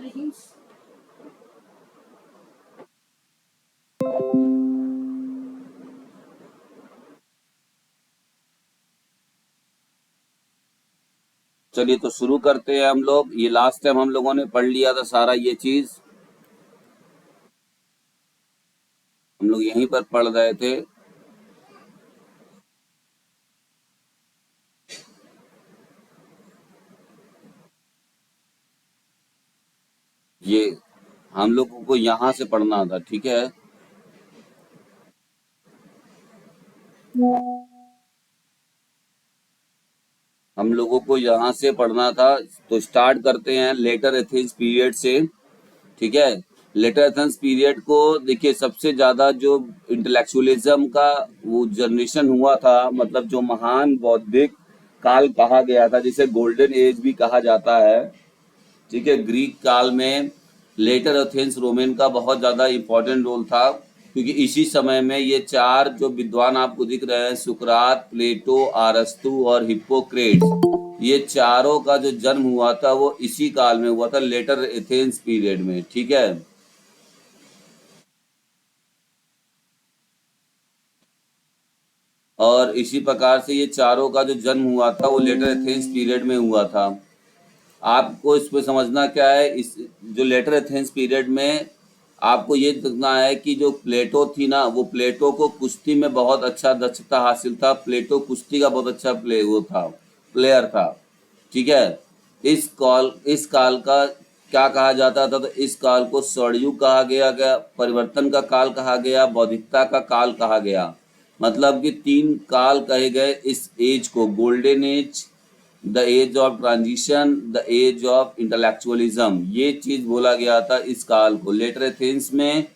चलिए तो शुरू करते हैं हम लोग। ये लास्ट टाइम हम लोगों ने पढ़ लिया था सारा ये चीज, हम लोग यहीं पर पढ़ रहे थे। ये हम लोगों को यहाँ से पढ़ना था, ठीक है। हम लोगों को यहाँ से पढ़ना था। तो स्टार्ट करते हैं लेटर एथेंस पीरियड से, ठीक है। लेटर एथेंस पीरियड को देखिए, सबसे ज्यादा जो इंटेलेक्चुअलिज्म का वो जनरेशन हुआ था, मतलब जो महान बौद्धिक काल कहा गया था, जिसे गोल्डन एज भी कहा जाता है, ठीक है। ग्रीक काल में लेटर एथेंस रोमन का बहुत ज्यादा इंपॉर्टेंट रोल था, क्योंकि इसी समय में ये चार जो विद्वान आपको दिख रहे हैं, सुकरात, प्लेटो, अरस्तु और हिप्पोक्रेट्स, ये चारों का जो जन्म हुआ था वो इसी काल में हुआ था, लेटर एथेंस पीरियड में, ठीक है। और इसी प्रकार से ये चारों का जो जन्म हुआ था वो लेटर एथेंस पीरियड में हुआ था। आपको इसमें समझना क्या है, इस जो लेटर एथेंस पीरियड में आपको ये देखना है कि जो प्लेटो थी ना, वो प्लेटो को कुश्ती में बहुत अच्छा दक्षता हासिल था। प्लेटो कुश्ती का बहुत अच्छा प्लेयर था, ठीक है। इस काल का क्या कहा जाता था, तो इस काल को स्वर्णयुग कहा गया, परिवर्तन का काल कहा गया, बौद्धिकता का काल कहा गया। मतलब कि तीन काल कहे गए इस एज को, golden age, the age of transition, the age of intellectualism, ये चीज बोला गया था इस काल को लेटर एथेंस में,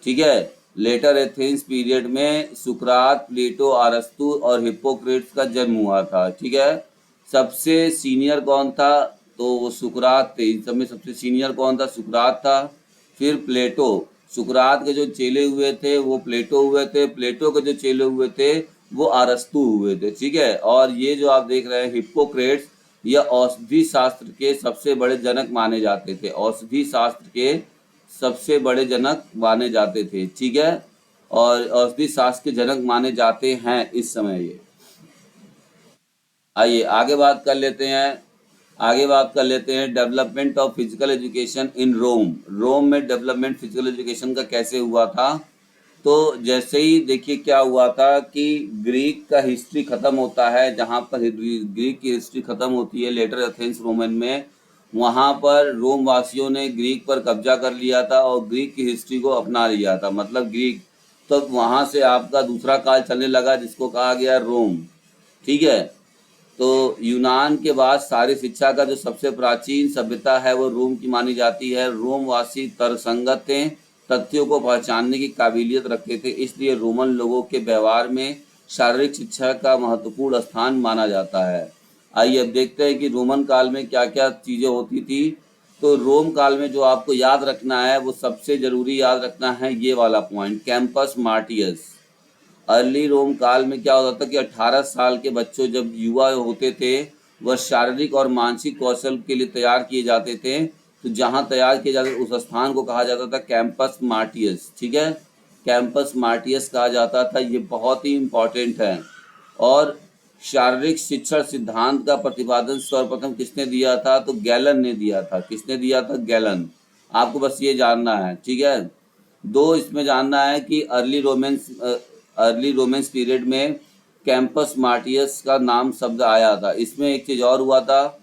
ठीक है। लेटर एथेंस पीरियड में सुकरात, प्लेटो, अरस्तु और हिप्पोक्रेट्स का जन्म हुआ था, ठीक है। सबसे सीनियर कौन था, तो वो सुकरात थे। इन सब में सबसे सीनियर कौन था, सुकरात था। फिर प्लेटो, सुकरात के जो चेले हुए थे वो प्लेटो हुए थे, प्लेटो के जो चेले हुए थे वो अरस्तु हुए थे, ठीक है। और ये जो आप देख रहे हैं हिप्पोक्रेट्स, ये औषधि शास्त्र के सबसे बड़े जनक माने जाते थे, औषधि शास्त्र के सबसे बड़े जनक माने जाते थे, ठीक है। और औषधि शास्त्र के जनक माने जाते हैं इस समय ये। आइए आगे बात कर लेते हैं। आगे बात कर लेते हैं development of physical education in Rome. Rome में डेवलपमेंट फिजिकल एजुकेशन का कैसे हुआ था। तो जैसे ही देखिए क्या हुआ था कि ग्रीक का हिस्ट्री खत्म होता है, जहाँ पर ग्रीक की हिस्ट्री खत्म होती है लेटर एथेंस रोमन में, वहाँ पर रोम वासियों ने ग्रीक पर कब्जा कर लिया था और ग्रीक की हिस्ट्री को अपना लिया था। मतलब ग्रीक, तो वहाँ से आपका दूसरा काल चलने लगा जिसको कहा गया रोम, ठीक है। तो यूनान के बाद सारी शिक्षा का जो सबसे प्राचीन सभ्यता है वो रोम की मानी जाती है। रोम वासी तर्कसंगत थे, तथ्यों को पहचानने की काबिलियत रखते थे, इसलिए रोमन लोगों के व्यवहार में शारीरिक शिक्षा का महत्वपूर्ण स्थान माना जाता है। आइए अब देखते हैं कि रोमन काल में क्या क्या चीजें होती थी। तो रोम काल में जो आपको याद रखना है, वो सबसे जरूरी याद रखना है ये वाला पॉइंट, कैंपस मार्टियस। अर्ली रोम काल में क्या होता था कि 18 साल के बच्चों जब युवा होते थे, वह शारीरिक और मानसिक कौशल के लिए तैयार किए जाते थे। तो जहाँ तैयार किए जाते उस स्थान को कहा जाता था कैंपस मार्टियस, ठीक है। कैंपस मार्टियस कहा जाता था, ये बहुत ही इम्पोर्टेंट है। और शारीरिक शिक्षण सिद्धांत का प्रतिपादन सर्वप्रथम किसने दिया था, तो गैलन ने दिया था। किसने दिया था, गैलन। आपको बस ये जानना है, ठीक है। दो इसमें जानना है कि अर्ली रोमेंस पीरियड में कैंपस मार्टियस का नाम शब्द आया था। इसमें एक चीज और हुआ था,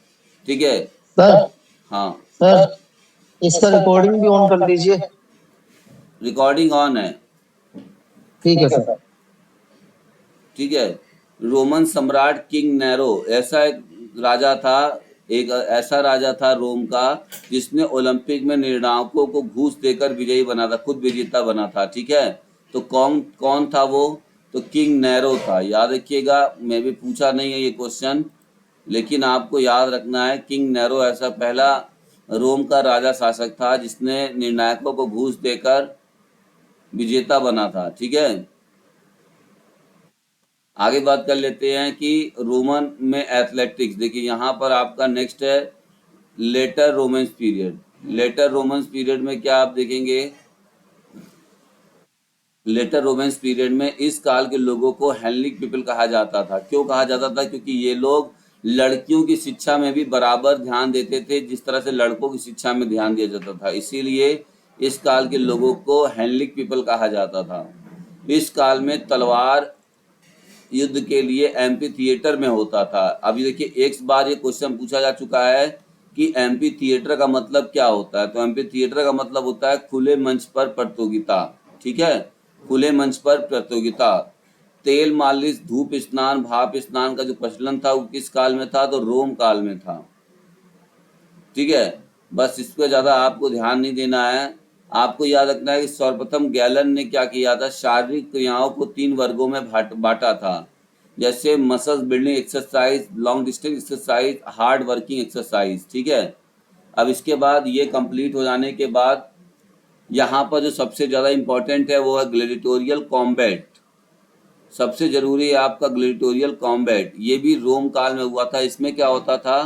ठीक है। सर हाँ सर इसका रिकॉर्डिंग भी ऑन कर दीजिए। रिकॉर्डिंग ऑन है, ठीक है सर। ठीक है। रोमन सम्राट किंग नेरो, ऐसा एक राजा था, एक ऐसा राजा था रोम का, जिसने ओलंपिक में निर्णायकों को घूस देकर विजयी बना था, खुद विजेता बना था, ठीक है। तो कौन कौन था वो, तो किंग नेरो था। याद रखिएगा, मैं भी पूछा नहीं है ये क्वेश्चन, लेकिन आपको याद रखना है किंग नेरो ऐसा पहला रोम का राजा शासक था जिसने निर्णायकों को घूस देकर विजेता बना था, ठीक है। आगे बात कर लेते हैं कि रोमन में एथलेटिक्स। देखिए यहाँ पर आपका नेक्स्ट है later romance period. Later romance period में क्या आप देखेंगे, लेटर रोमेंस पीरियड में इस काल के लोगों को हेलेनिक पीपल कहा जाता था। क्यों कहा जाता था? क्योंकि ये लोग लड़कियों की शिक्षा में भी बराबर ध्यान देते थे जिस तरह से लड़कों की शिक्षा में ध्यान दिया जाता था, इसीलिए इस काल के लोगों को हेलेनिक पीपल कहा जाता था। इस काल में तलवार युद्ध के लिए एम्पी थिएटर में होता था। अभी देखिए एक बार ये क्वेश्चन पूछा जा चुका है कि एम्पी थिएटर का मतलब क्या होता है। तो एम्पी थिएटर का मतलब होता है खुले मंच पर प्रतियोगिता। ठीक है, खुले मंच पर प्रतियोगिता। तेल मालिश, धूप स्नान, भाप स्नान का जो प्रचलन था वो किस काल में था? तो रोम काल में था। ठीक है, बस इस पर ज्यादा आपको ध्यान नहीं देना है। आपको याद रखना है कि सर्वप्रथम गैलन ने क्या किया था? शारीरिक क्रियाओं को 3 वर्गों में बांटा था, जैसे muscles building exercise, long distance exercise, hard working exercise. ठीक है, अब इसके बाद ये कंप्लीट हो जाने के बाद यहाँ पर जो सबसे ज़्यादा इम्पोर्टेंट है वो है ग्लैडिएटोरियल कॉम्बैट। सबसे जरूरी है आपका ग्लैडिएटोरियल कॉम्बैट। ये भी रोम काल में हुआ था। इसमें क्या होता था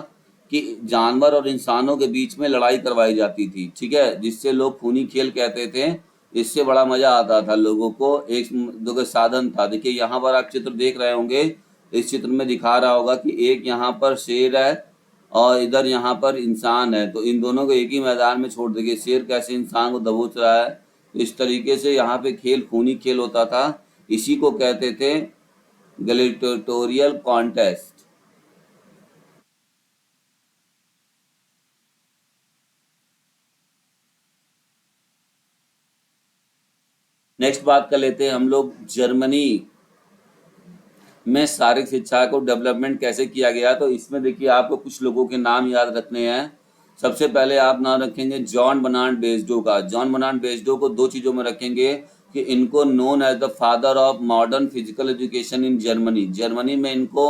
कि जानवर और इंसानों के बीच में लड़ाई करवाई जाती थी। ठीक है, जिससे लोग खूनी खेल कहते थे। इससे बड़ा मजा आता था लोगों को। एक दो के साधन था। देखिए यहाँ पर आप चित्र देख रहे होंगे, इस चित्र में दिखा रहा होगा कि एक यहाँ पर शेर है और इधर यहाँ पर इंसान है, तो इन दोनों को एक ही मैदान में छोड़ देंगे। शेर कैसे इंसान को दबोच रहा है, तो इस तरीके से यहाँ पे खेल खूनी खेल होता था। इसी को कहते थे ग्लैडिएटोरियल कॉन्टेस्ट। नेक्स्ट बात कर लेते हैं हम लोग जर्मनी में शारीरिक शिक्षा को डेवलपमेंट कैसे किया गया। तो इसमें देखिए आपको कुछ लोगों के नाम याद रखने हैं। सबसे पहले आप नाम रखेंगे जॉन बर्नार्ड बेस्डो का। जॉन बर्नार्ड बेस्डो को दो चीज़ों में रखेंगे कि इनको known as the father of modern physical education in Germany. Germany में इनको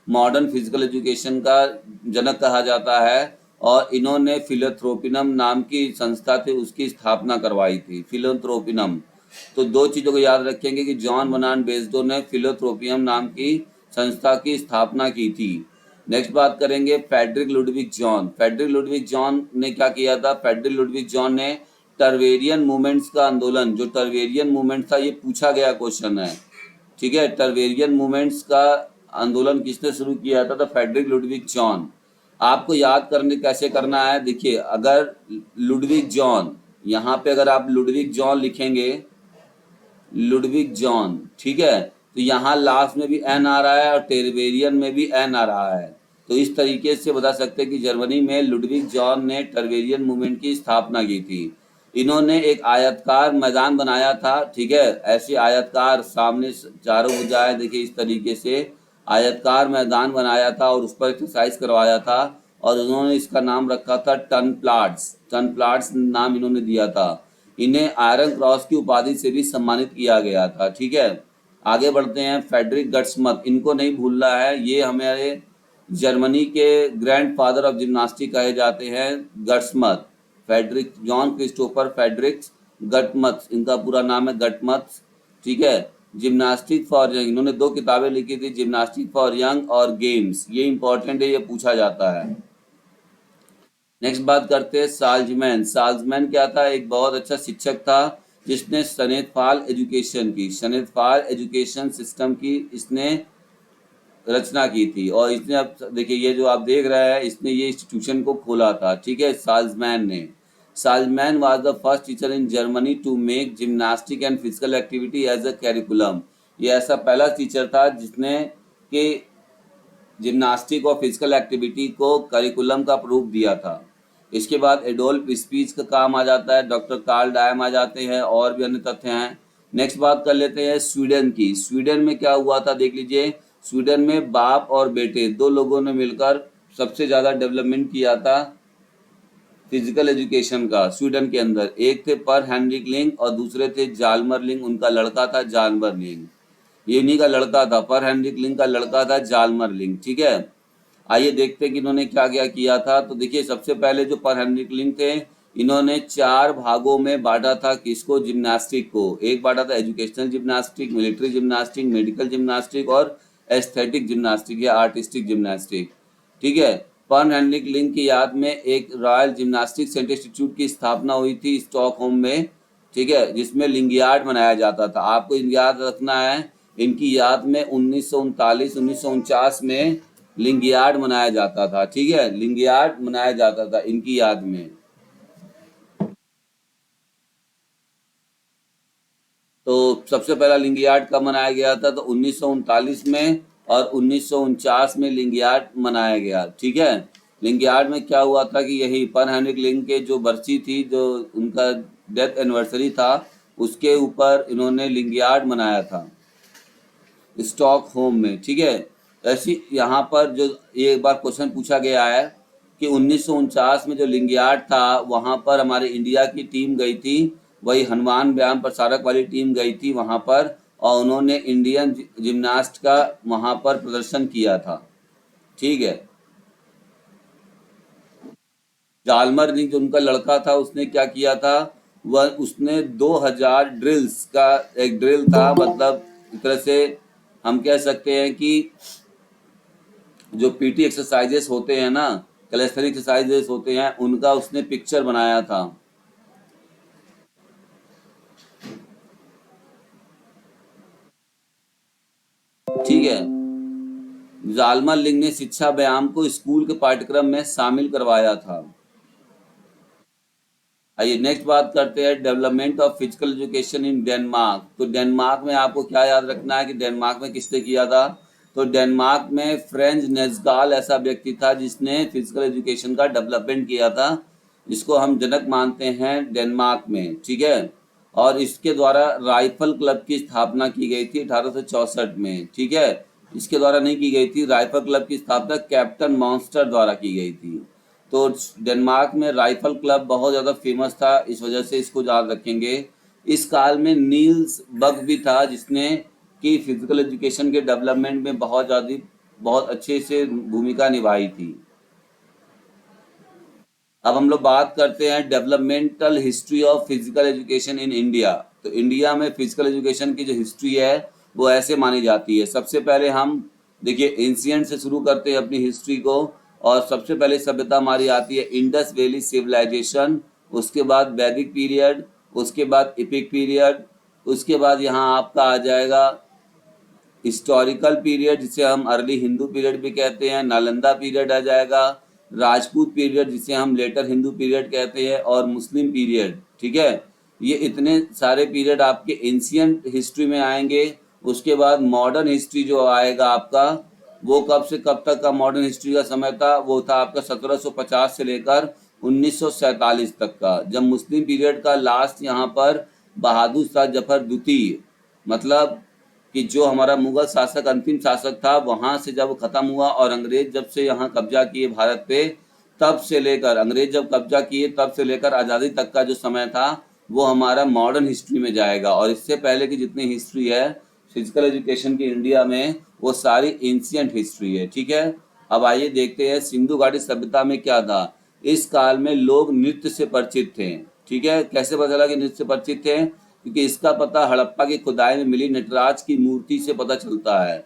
मॉडर्न फिजिकल एजुकेशन का जनक कहा जाता है और इन्होंने फिलोथ्रोपिनम नाम की संस्था थी उसकी स्थापना करवाई थी, फिलोथ्रोपिनम। तो दो चीज़ों को याद रखेंगे कि जॉन बर्नार्ड बेस्डो ने फिलोथ्रोपियम नाम की संस्था की स्थापना की थी। नेक्स्ट बात करेंगे Friedrich Ludwig Jahn. Friedrich Ludwig Jahn ने क्या किया था? फ्रेडरिक लुडविग जॉन ने टर्वेरियन मूवमेंट्स का आंदोलन, जो टर्वेरियन मूवमेंट था ये पूछा गया क्वेश्चन है। ठीक है, टर्वेरियन मूवमेंट्स का आंदोलन किसने शुरू किया था? तो फ्रेडरिक लुडविग जॉन। आपको याद करने कैसे करना है, देखिए अगर लुडविग जॉन, यहाँ पे अगर आप लुडविग जॉन लिखेंगे, लुडविग जॉन, ठीक है, तो यहाँ लास्ट में भी एन आ रहा है और टर्वेरियन में भी एन आ रहा है। तो इस तरीके से बता सकते हैं कि जर्मनी में लुडविग जॉन ने टर्वेरियन मूवमेंट की स्थापना की थी। इन्होंने एक आयतकार मैदान बनाया था। ठीक है, ऐसे आयतकार सामने चारों भुजाएं, देखिए इस तरीके से आयतकार मैदान बनाया था और उस पर एक्सरसाइज करवाया था और उन्होंने इसका नाम रखा था टन प्लाट्स। टन प्लाट्स नाम इन्होंने दिया था। इन्हें आयरन क्रॉस की उपाधि से भी सम्मानित किया गया था। ठीक है, आगे बढ़ते हैं। फेडरिक गट्समथ, इनको नहीं भूलना है, ये हमारे जर्मनी के ग्रैंडफादर ऑफ जिम्नास्टिक कहे जाते हैं, गट्समथ। फेडरिक जॉन क्रिस्टोफर फेडरिक गटमथ, इनका पूरा नाम है गटमथ। ठीक है, जिम्नास्टिक फॉर यंग, इन्होंने दो किताबें लिखी थी, जिम्नास्टिक फॉर यंग और गेम्स। ये इंपॉर्टेंट है, ये पूछा जाता है। नेक्स्ट बात करते हैं साल्जमैन। साल्जमैन क्या था? एक बहुत अच्छा शिक्षक था जिसने सनेतफाल एजुकेशन की, सनेतफाल एजुकेशन सिस्टम की इसने रचना की थी। और इसने, अब देखिए ये जो आप देख रहे हैं, इसने ये इंस्टीट्यूशन को खोला था। ठीक है, साल्जमैन ने। Salzmann was the first teacher in Germany to make gymnastic and physical activity as a curriculum. ये ऐसा पहला टीचर था जिसने कि जिम्नास्टिक और फिजिकल एक्टिविटी को करिकुलम का प्रूफ दिया था। इसके बाद एडोल्फ स्पीच का काम आ जाता है, डॉक्टर कार्ल डायम आ जाते हैं और भी अन्य तथ्य हैं। नेक्स्ट बात कर लेते हैं स्वीडन की। स्वीडन में क्या हुआ था देख लीजिए। स्वीडन में बाप और बेटे दो लोगों ने मिलकर सबसे ज़्यादा डेवलपमेंट किया था फिजिकल एजुकेशन का स्वीडन के अंदर। एक थे पर हेनरिक लिंक और दूसरे थे जालमर लिंक, उनका लड़का था जालमर लिंक। ये इन्हीं का लड़का था, पर हेनरिक लिंक का लड़का था जालमर लिंक। ठीक है, आइए देखते हैं कि इन्होंने क्या क्या किया था। तो देखिए सबसे पहले जो पर हेनरिक लिंक थे, इन्होंने 4 भागों में बांटा था किसको? जिम्नास्टिक को। एक बांटा था educational gymnastic, military gymnastic, medical gymnastic और एस्थेटिक जिम्नास्टिक या आर्टिस्टिक जिम्नास्टिक। ठीक है, पर्न हेनरिक लिंक की याद में एक रॉयल जिम्नास्टिक सेंटर इंस्टीट्यूट की स्थापना हुई थी स्टॉकहोम में, ठीक है, जिसमें लिंगियार्ड मनाया जाता था। आपको याद रखना है, इनकी याद में 1939-1949 में लिंगियार्ड मनाया जाता था, ठीक है, लिंगियार्ड मनाया जाता था इनकी याद में। तो सबसे पहला लिंगियार्ड कब मनाया गया था? तो 1939 में, और 1949 में लिंगियार्ड मनाया गया, ठीक है। लिंगियार्ड में क्या हुआ था कि यही पर्न हेनरिक लिंक के जो बरसी थी, जो उनका डेथ एनिवर्सरी था, उसके ऊपर इन्होंने लिंगियार्ड मनाया था स्टॉकहोम में, ठीक है। ऐसी यहाँ पर जो एक बार क्वेश्चन पूछा गया है कि 1949 में जो लिंगियार्ड था, वहाँ पर हमारे इंडिया की टीम गई थी, वही हनुमान व्यायाम प्रसारक वाली टीम गई थी वहाँ पर, और उन्होंने इंडियन जिम्नास्ट का वहाँ पर प्रदर्शन किया था, ठीक है। जालमर ने, जो उनका लड़का था, उसने क्या किया था, वह उसने 2000 ड्रिल्स का एक ड्रिल था, मतलब एक तरह से हम कह सकते हैं कि जो पीटी एक्सरसाइजेस होते हैं ना, कैलिस्थेनिक एक्सरसाइजेस होते हैं, उनका उसने पिक्चर बनाया था। ठीक है। जालमर लिंग ने शिक्षा व्यायाम को स्कूल के पाठ्यक्रम में शामिल करवाया था। आइए नेक्स्ट बात करते हैं, development of physical education in Denmark. तो डेनमार्क में आपको क्या याद रखना है कि डेनमार्क में किसने किया था? तो डेनमार्क में फ्रेंच नेस्गाल ऐसा व्यक्ति था जिसने फिजिकल एजुकेशन का डेवलपमेंट किया था, जिसको हम जनक मानते हैं डेनमार्क में, ठीक है। और इसके द्वारा राइफल क्लब की स्थापना की गई थी 1864 में, ठीक है। इसके द्वारा नहीं की गई थी, राइफल क्लब की स्थापना कैप्टन मॉन्स्टर द्वारा की गई थी। तो डेनमार्क में राइफल क्लब बहुत ज़्यादा फेमस था, इस वजह से इसको याद रखेंगे। इस काल में नील्स बग भी था, जिसने कि फिजिकल एजुकेशन के डेवलपमेंट में बहुत अच्छे से भूमिका निभाई थी। अब हम लोग बात करते हैं developmental history of physical education in India. तो इंडिया में फिजिकल एजुकेशन की जो हिस्ट्री है वो ऐसे मानी जाती है। सबसे पहले हम देखिए एंशियंट से शुरू करते हैं अपनी हिस्ट्री को, और सबसे पहले सभ्यता हमारी आती है इंडस वैली सिविलाइजेशन, उसके बाद वैदिक पीरियड, उसके बाद इपिक पीरियड, उसके बाद यहाँ आपका आ जाएगा हिस्टोरिकल पीरियड, जिसे हम अर्ली हिंदू पीरियड भी कहते हैं, नालंदा पीरियड आ जाएगा, राजपूत पीरियड जिसे हम लेटर हिंदू पीरियड कहते हैं, और मुस्लिम पीरियड, ठीक है। ये इतने सारे पीरियड आपके एंशियंट हिस्ट्री में आएंगे। उसके बाद मॉडर्न हिस्ट्री जो आएगा आपका, वो कब से कब तक का मॉडर्न हिस्ट्री का समय था? वो था आपका 1750 से लेकर 1947 तक का, जब मुस्लिम पीरियड का लास्ट यहाँ पर बहादुर शाह जफर द्वितीय, मतलब कि जो हमारा मुगल शासक अंतिम शासक था, वहां से जब खत्म हुआ और अंग्रेज जब से यहाँ कब्जा किए भारत पे, तब से लेकर अंग्रेज जब कब्जा किए तब से लेकर आज़ादी तक का जो समय था, वो हमारा मॉडर्न हिस्ट्री में जाएगा। और इससे पहले की जितनी हिस्ट्री है फिजिकल एजुकेशन की इंडिया में, वो सारी एंशियंट हिस्ट्री है, ठीक है। अब आइए देखते हैं सिंधु घाटी सभ्यता में क्या था। इस काल में लोग नृत्य से परिचित थे, ठीक है। कैसे पता चला कि नृत्य से परिचित थे? क्योंकि इसका पता हड़प्पा की खुदाई में मिली नटराज की मूर्ति से पता चलता है।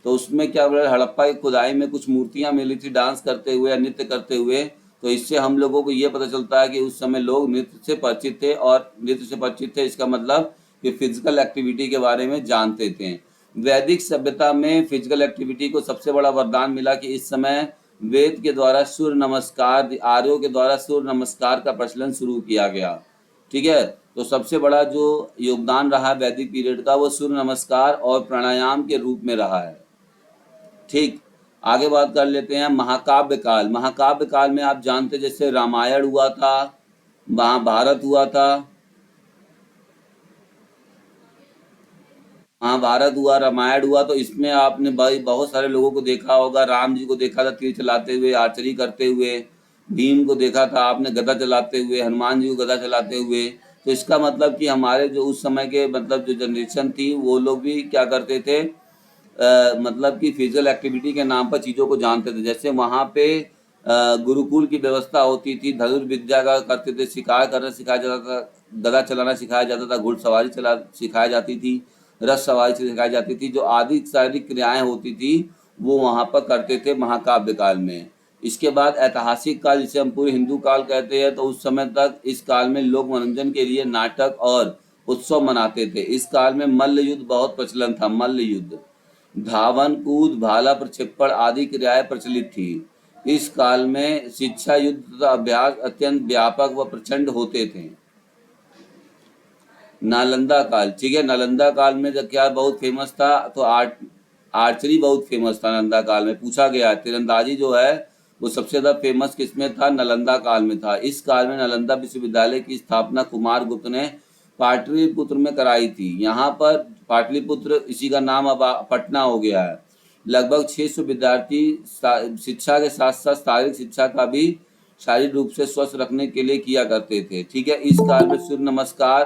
तो उसमें क्या बोला, हड़प्पा की खुदाई में कुछ मूर्तियां मिली थी डांस करते हुए या नृत्य करते हुए, तो इससे हम लोगों को ये पता चलता है कि उस समय लोग नृत्य से परिचित थे, और नृत्य से परिचित थे इसका मतलब कि फिजिकल एक्टिविटी के बारे में जानते थे। वैदिक सभ्यता में फिजिकल एक्टिविटी को सबसे बड़ा वरदान मिला कि इस समय वेद के द्वारा सूर्य नमस्कार, आर्यों के द्वारा सूर्य नमस्कार का प्रचलन शुरू किया गया, ठीक है। तो सबसे बड़ा जो योगदान रहा वैदिक पीरियड का, वो सूर्य नमस्कार और प्राणायाम के रूप में रहा है, ठीक। आगे बात कर लेते हैं महाकाव्य काल। महाकाव्य काल में आप जानते जैसे रामायण हुआ था, महाभारत हुआ था, महाभारत हुआ, रामायण हुआ, तो इसमें आपने भाई बहुत सारे लोगों को देखा होगा। राम जी को देखा था तीर चलाते हुए, आर्चरी करते हुए, भीम को देखा था आपने गदा चलाते हुए, हनुमान जी को गदा चलाते हुए। तो इसका मतलब कि हमारे जो उस समय के मतलब जो जनरेशन थी, वो लोग भी क्या करते थे, मतलब कि फिजिकल एक्टिविटी के नाम पर चीज़ों को जानते थे। जैसे वहाँ पे गुरुकुल की व्यवस्था होती थी, धनुर्विद्या का करते थे, शिकार करना सिखाया जाता था, गदा चलाना सिखाया जाता था, घुड़सवारी चला सिखाई जाती थी, रथ सवारी सिखाई जाती थी, जो आदि शारीरिक क्रियाएं होती थी वो वहाँ पर करते थे महाकाव्य काल में। इसके बाद ऐतिहासिक काल, जिसे हम पूर्व हिंदू काल कहते हैं, तो उस समय तक इस काल में लोग मनोरंजन के लिए नाटक और उत्सव मनाते थे। इस काल में मल्ल युद्ध बहुत प्रचलन था। मल्ल युद्ध, धावन, कूद, भाला प्रक्षेपण आदि क्रियाएं प्रचलित थी। इस काल में शिक्षा, युद्ध तथा अभ्यास अत्यंत व्यापक व प्रचंड होते थे। नालंदा काल, ठीक है, नालंदा काल में जब क्या बहुत फेमस था, तो आर्चरी बहुत फेमस था। नालंदा काल में पूछा गया, तीरंदाजी जो है वो सबसे ज्यादा फेमस किसमें था? नालंदा काल में था। इस काल में नालंदा विश्वविद्यालय की स्थापना कुमार गुप्त ने पाटलिपुत्र में कराई थी। यहाँ पर पाटलिपुत्र, इसी का नाम अब पटना हो गया है। लगभग 600 विद्यार्थी शिक्षा के साथ साथ शारीरिक शिक्षा का भी शारीरिक रूप से स्वस्थ रखने के लिए किया करते थे। ठीक है, इस काल में सूर्य नमस्कार,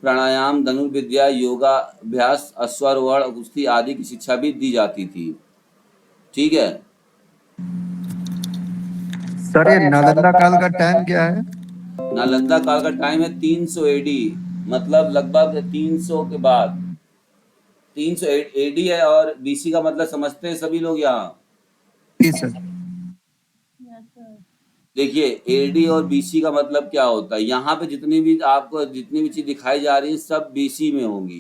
प्राणायाम, धनुर्विद्या, योगाभ्यास, अश्वारोहण, कुश्ती आदि की शिक्षा भी दी जाती थी। ठीक है, सर ये नालंदा काल का टाइम क्या है? नालंदा काल का टाइम है 300 एडी, मतलब लगभग 300 के बाद। 300 एडी है, और बीसी का मतलब समझते हैं सभी लोग यहाँ? जी सर। देखिए, एडी और बीसी का मतलब क्या होता है। यहाँ पे जितनी भी आपको जितनी भी चीज दिखाई जा रही है सब बीसी में होंगी।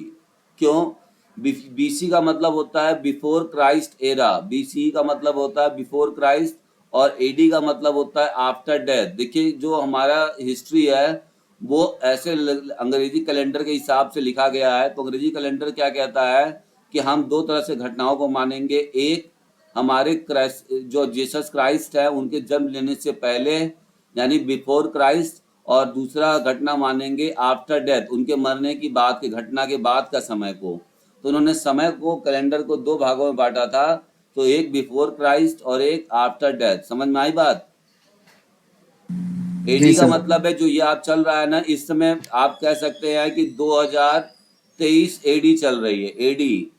क्यों? बीसी का मतलब होता है बिफोर क्राइस्ट एरा, बीसी का मतलब होता है बिफोर क्राइस्ट, और एडी का मतलब होता है आफ्टर डेथ। देखिए, जो हमारा हिस्ट्री है वो ऐसे अंग्रेजी कैलेंडर के हिसाब से लिखा गया है। तो अंग्रेजी कैलेंडर क्या कहता है कि हम दो तरह से घटनाओं को मानेंगे। एक, हमारे क्राइस्ट, जो जीसस क्राइस्ट है उनके जन्म लेने से पहले, यानी बिफोर क्राइस्ट, और दूसरा घटना मानेंगे आफ्टर डेथ, उनके मरने की बाद के घटना के बाद का समय को। तो उन्होंने समय को, कैलेंडर को दो भागों में बांटा था, तो एक बिफोर क्राइस्ट और एक आफ्टर डेथ। समझ में आई बात? एडी जी का सर। मतलब है जो ये आप चल रहा है ना इस समय, आप कह सकते हैं कि 2023 एडी चल रही है, एडी।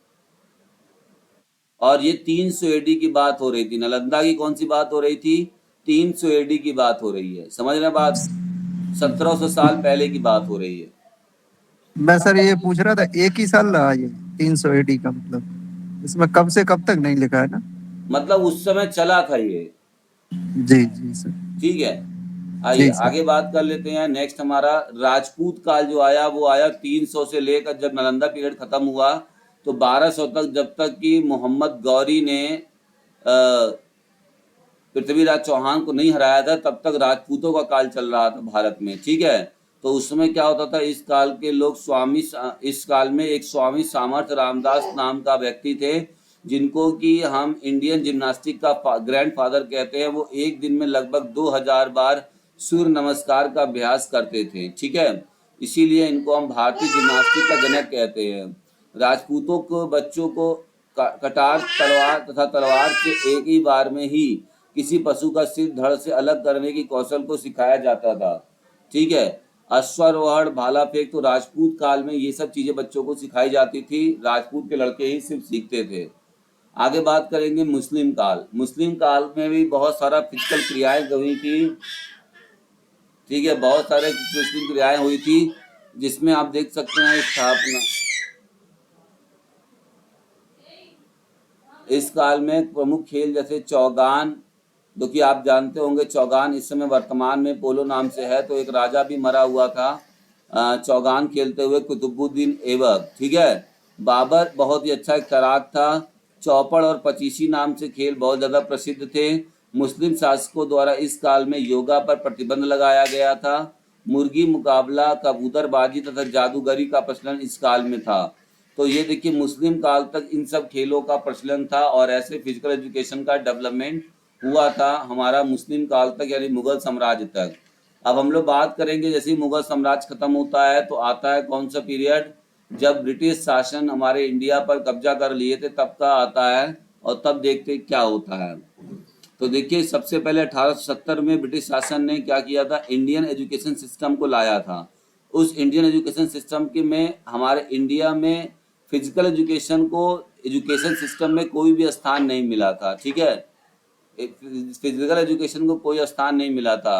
और ये 300 एडी की बात हो रही थी। नालंदा की कौन सी बात हो रही थी? 300 एडी की बात हो रही है। समझ रहे बात? 1700 साल पहले की बात हो रही है। मैं सर ये पूछ रहा था, एक ही साल रहा ये 300 एडी का मतलब, इसमें कब से कब तक नहीं लिखा है ना? मतलब उस समय चला था ये। जी जी सर। ठीक है, आइए जी सर। आगे बात कर लेते हैं। नेक्स्ट हमारा राजपूत काल जो आया, वो आया 300 से लेकर, जब नालंदा पीरियड खत्म हुआ तो 1200 तक, जब तक कि मोहम्मद गौरी ने पृथ्वीराज चौहान को नहीं हराया था, तब तक राजपूतों का काल चल रहा था भारत में। ठीक है, तो उस समय क्या होता था, इस काल के लोग इस काल में एक स्वामी सामर्थ रामदास नाम का व्यक्ति थे, जिनको कि हम इंडियन जिम्नास्टिक का ग्रैंड फादर कहते हैं। वो एक दिन में लगभग 2000 बार सूर्य नमस्कार का अभ्यास करते थे। ठीक है, इसीलिए इनको हम भारतीय जिम्नास्टिक का जनक कहते हैं। राजपूतों को बच्चों को कटार, तलवार तथा तलवार से एक ही बार में ही किसी पशु का सिर धड़ से अलग करने की कौशल को सिखाया जाता था। ठीक है, अश्वारोहण, भाला फेंक, तो राजपूत काल में ये सब चीजें बच्चों को सिखाई जाती थी। राजपूत के लड़के ही सिर्फ सीखते थे। आगे बात करेंगे मुस्लिम काल। मुस्लिम काल में भी बहुत सारा फिजिकल क्रियाएं हुई थी। ठीक है, बहुत सारे मुस्लिम क्रियाएं हुई थी, जिसमें आप देख सकते हैं स्थापना। इस काल में प्रमुख खेल जैसे चौगान, जो कि आप जानते होंगे, चौगान इस समय वर्तमान में पोलो नाम से है। तो एक राजा भी मरा हुआ था चौगान खेलते हुए, कुतुबुद्दीन ऐबक। ठीक है, बाबर बहुत ही अच्छा एक तैराक था। चौपड़ और पचीसी नाम से खेल बहुत ज़्यादा प्रसिद्ध थे। मुस्लिम शासकों द्वारा इस काल में योगा पर प्रतिबंध लगाया गया था। मुर्गी मुकाबला, कबूतरबाजी तथा जादूगरी का प्रचलन इस काल में था। तो ये देखिए, मुस्लिम काल तक इन सब खेलों का प्रचलन था, और ऐसे फिजिकल एजुकेशन का डेवलपमेंट हुआ था हमारा मुस्लिम काल तक, यानी मुगल साम्राज्य तक। अब हम लोग बात करेंगे, जैसे ही मुगल साम्राज्य खत्म होता है तो आता है कौन सा पीरियड, जब ब्रिटिश शासन हमारे इंडिया पर कब्जा कर लिए थे, तब का आता है। और तब देखते क्या होता है। तो देखिए, सबसे पहले 1870 में ब्रिटिश शासन ने क्या किया था, इंडियन एजुकेशन सिस्टम को लाया था। उस इंडियन एजुकेशन सिस्टम के में हमारे इंडिया में फिजिकल एजुकेशन को एजुकेशन सिस्टम में कोई भी स्थान नहीं मिला था। ठीक है, फिजिकल एजुकेशन को कोई स्थान नहीं मिला था।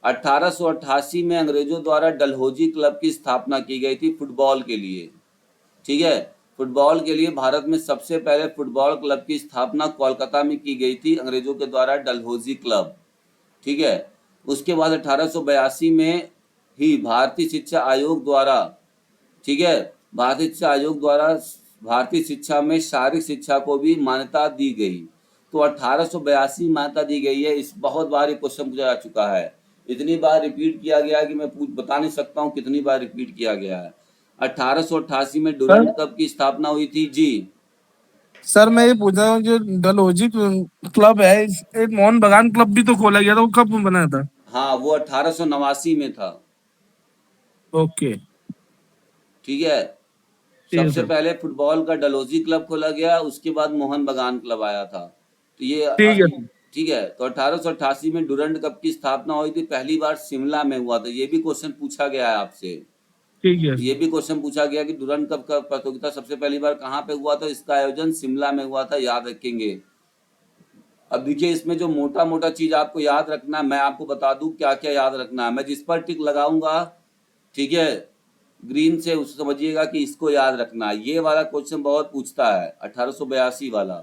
1888 में अंग्रेजों द्वारा डलहौजी क्लब की स्थापना की गई थी फुटबॉल के लिए। ठीक है, फुटबॉल के लिए भारत में सबसे पहले फुटबॉल क्लब की स्थापना कोलकाता में की गई थी अंग्रेजों के द्वारा, डलहौजी क्लब। ठीक है। उसके बाद 1882 में ही भारतीय शिक्षा आयोग द्वारा, ठीक है, भारतीय शिक्षा आयोग द्वारा भारतीय शिक्षा में शारीरिक शिक्षा को भी मान्यता दी गई। तो 1882 मान्यता दी गई है। इस बहुत बार ये क्वेश्चन पूछा जा चुका है, इतनी बार रिपीट किया गया है कि मैं बता नहीं सकता हूँ कितनी बार रिपीट किया गया है। 1888 में डुरंड कप की स्थापना हुई थी जी। सर मैं ये पूछ रहा हूँ जो डलहौजी क्लब है एक मोहन बागान क्लब भी तो खोला गया था, वो कब बना था? हाँ, वो 1889 में था। ओके ठीक है। ठीक है सबसे सर। पहले फुटबॉल का डलहौजी क्लब खोला गया, उसके बाद मोहन बागान क्लब आया था। तो ये ठीक है सर। ठीक है। तो 1888 में डुरंड कप की स्थापना हुई थी, पहली बार शिमला में हुआ था। ये भी क्वेश्चन पूछा गया है आपसे। ठीक है ये भी क्वेश्चन पूछा गया कि डुरंड कप का प्रतियोगिता सबसे पहली बार कहाँ पे हुआ था? इसका आयोजन शिमला में हुआ था, याद रखेंगे। अब देखिए, इसमें जो मोटा मोटा चीज आपको याद रखना है, मैं आपको बता दूं क्या क्या याद रखना है। मैं जिस पर टिक लगाऊंगा, ठीक है, ग्रीन से, उसे समझिएगा कि इसको याद रखना है। ये वाला क्वेश्चन बहुत पूछता है, 1882 वाला।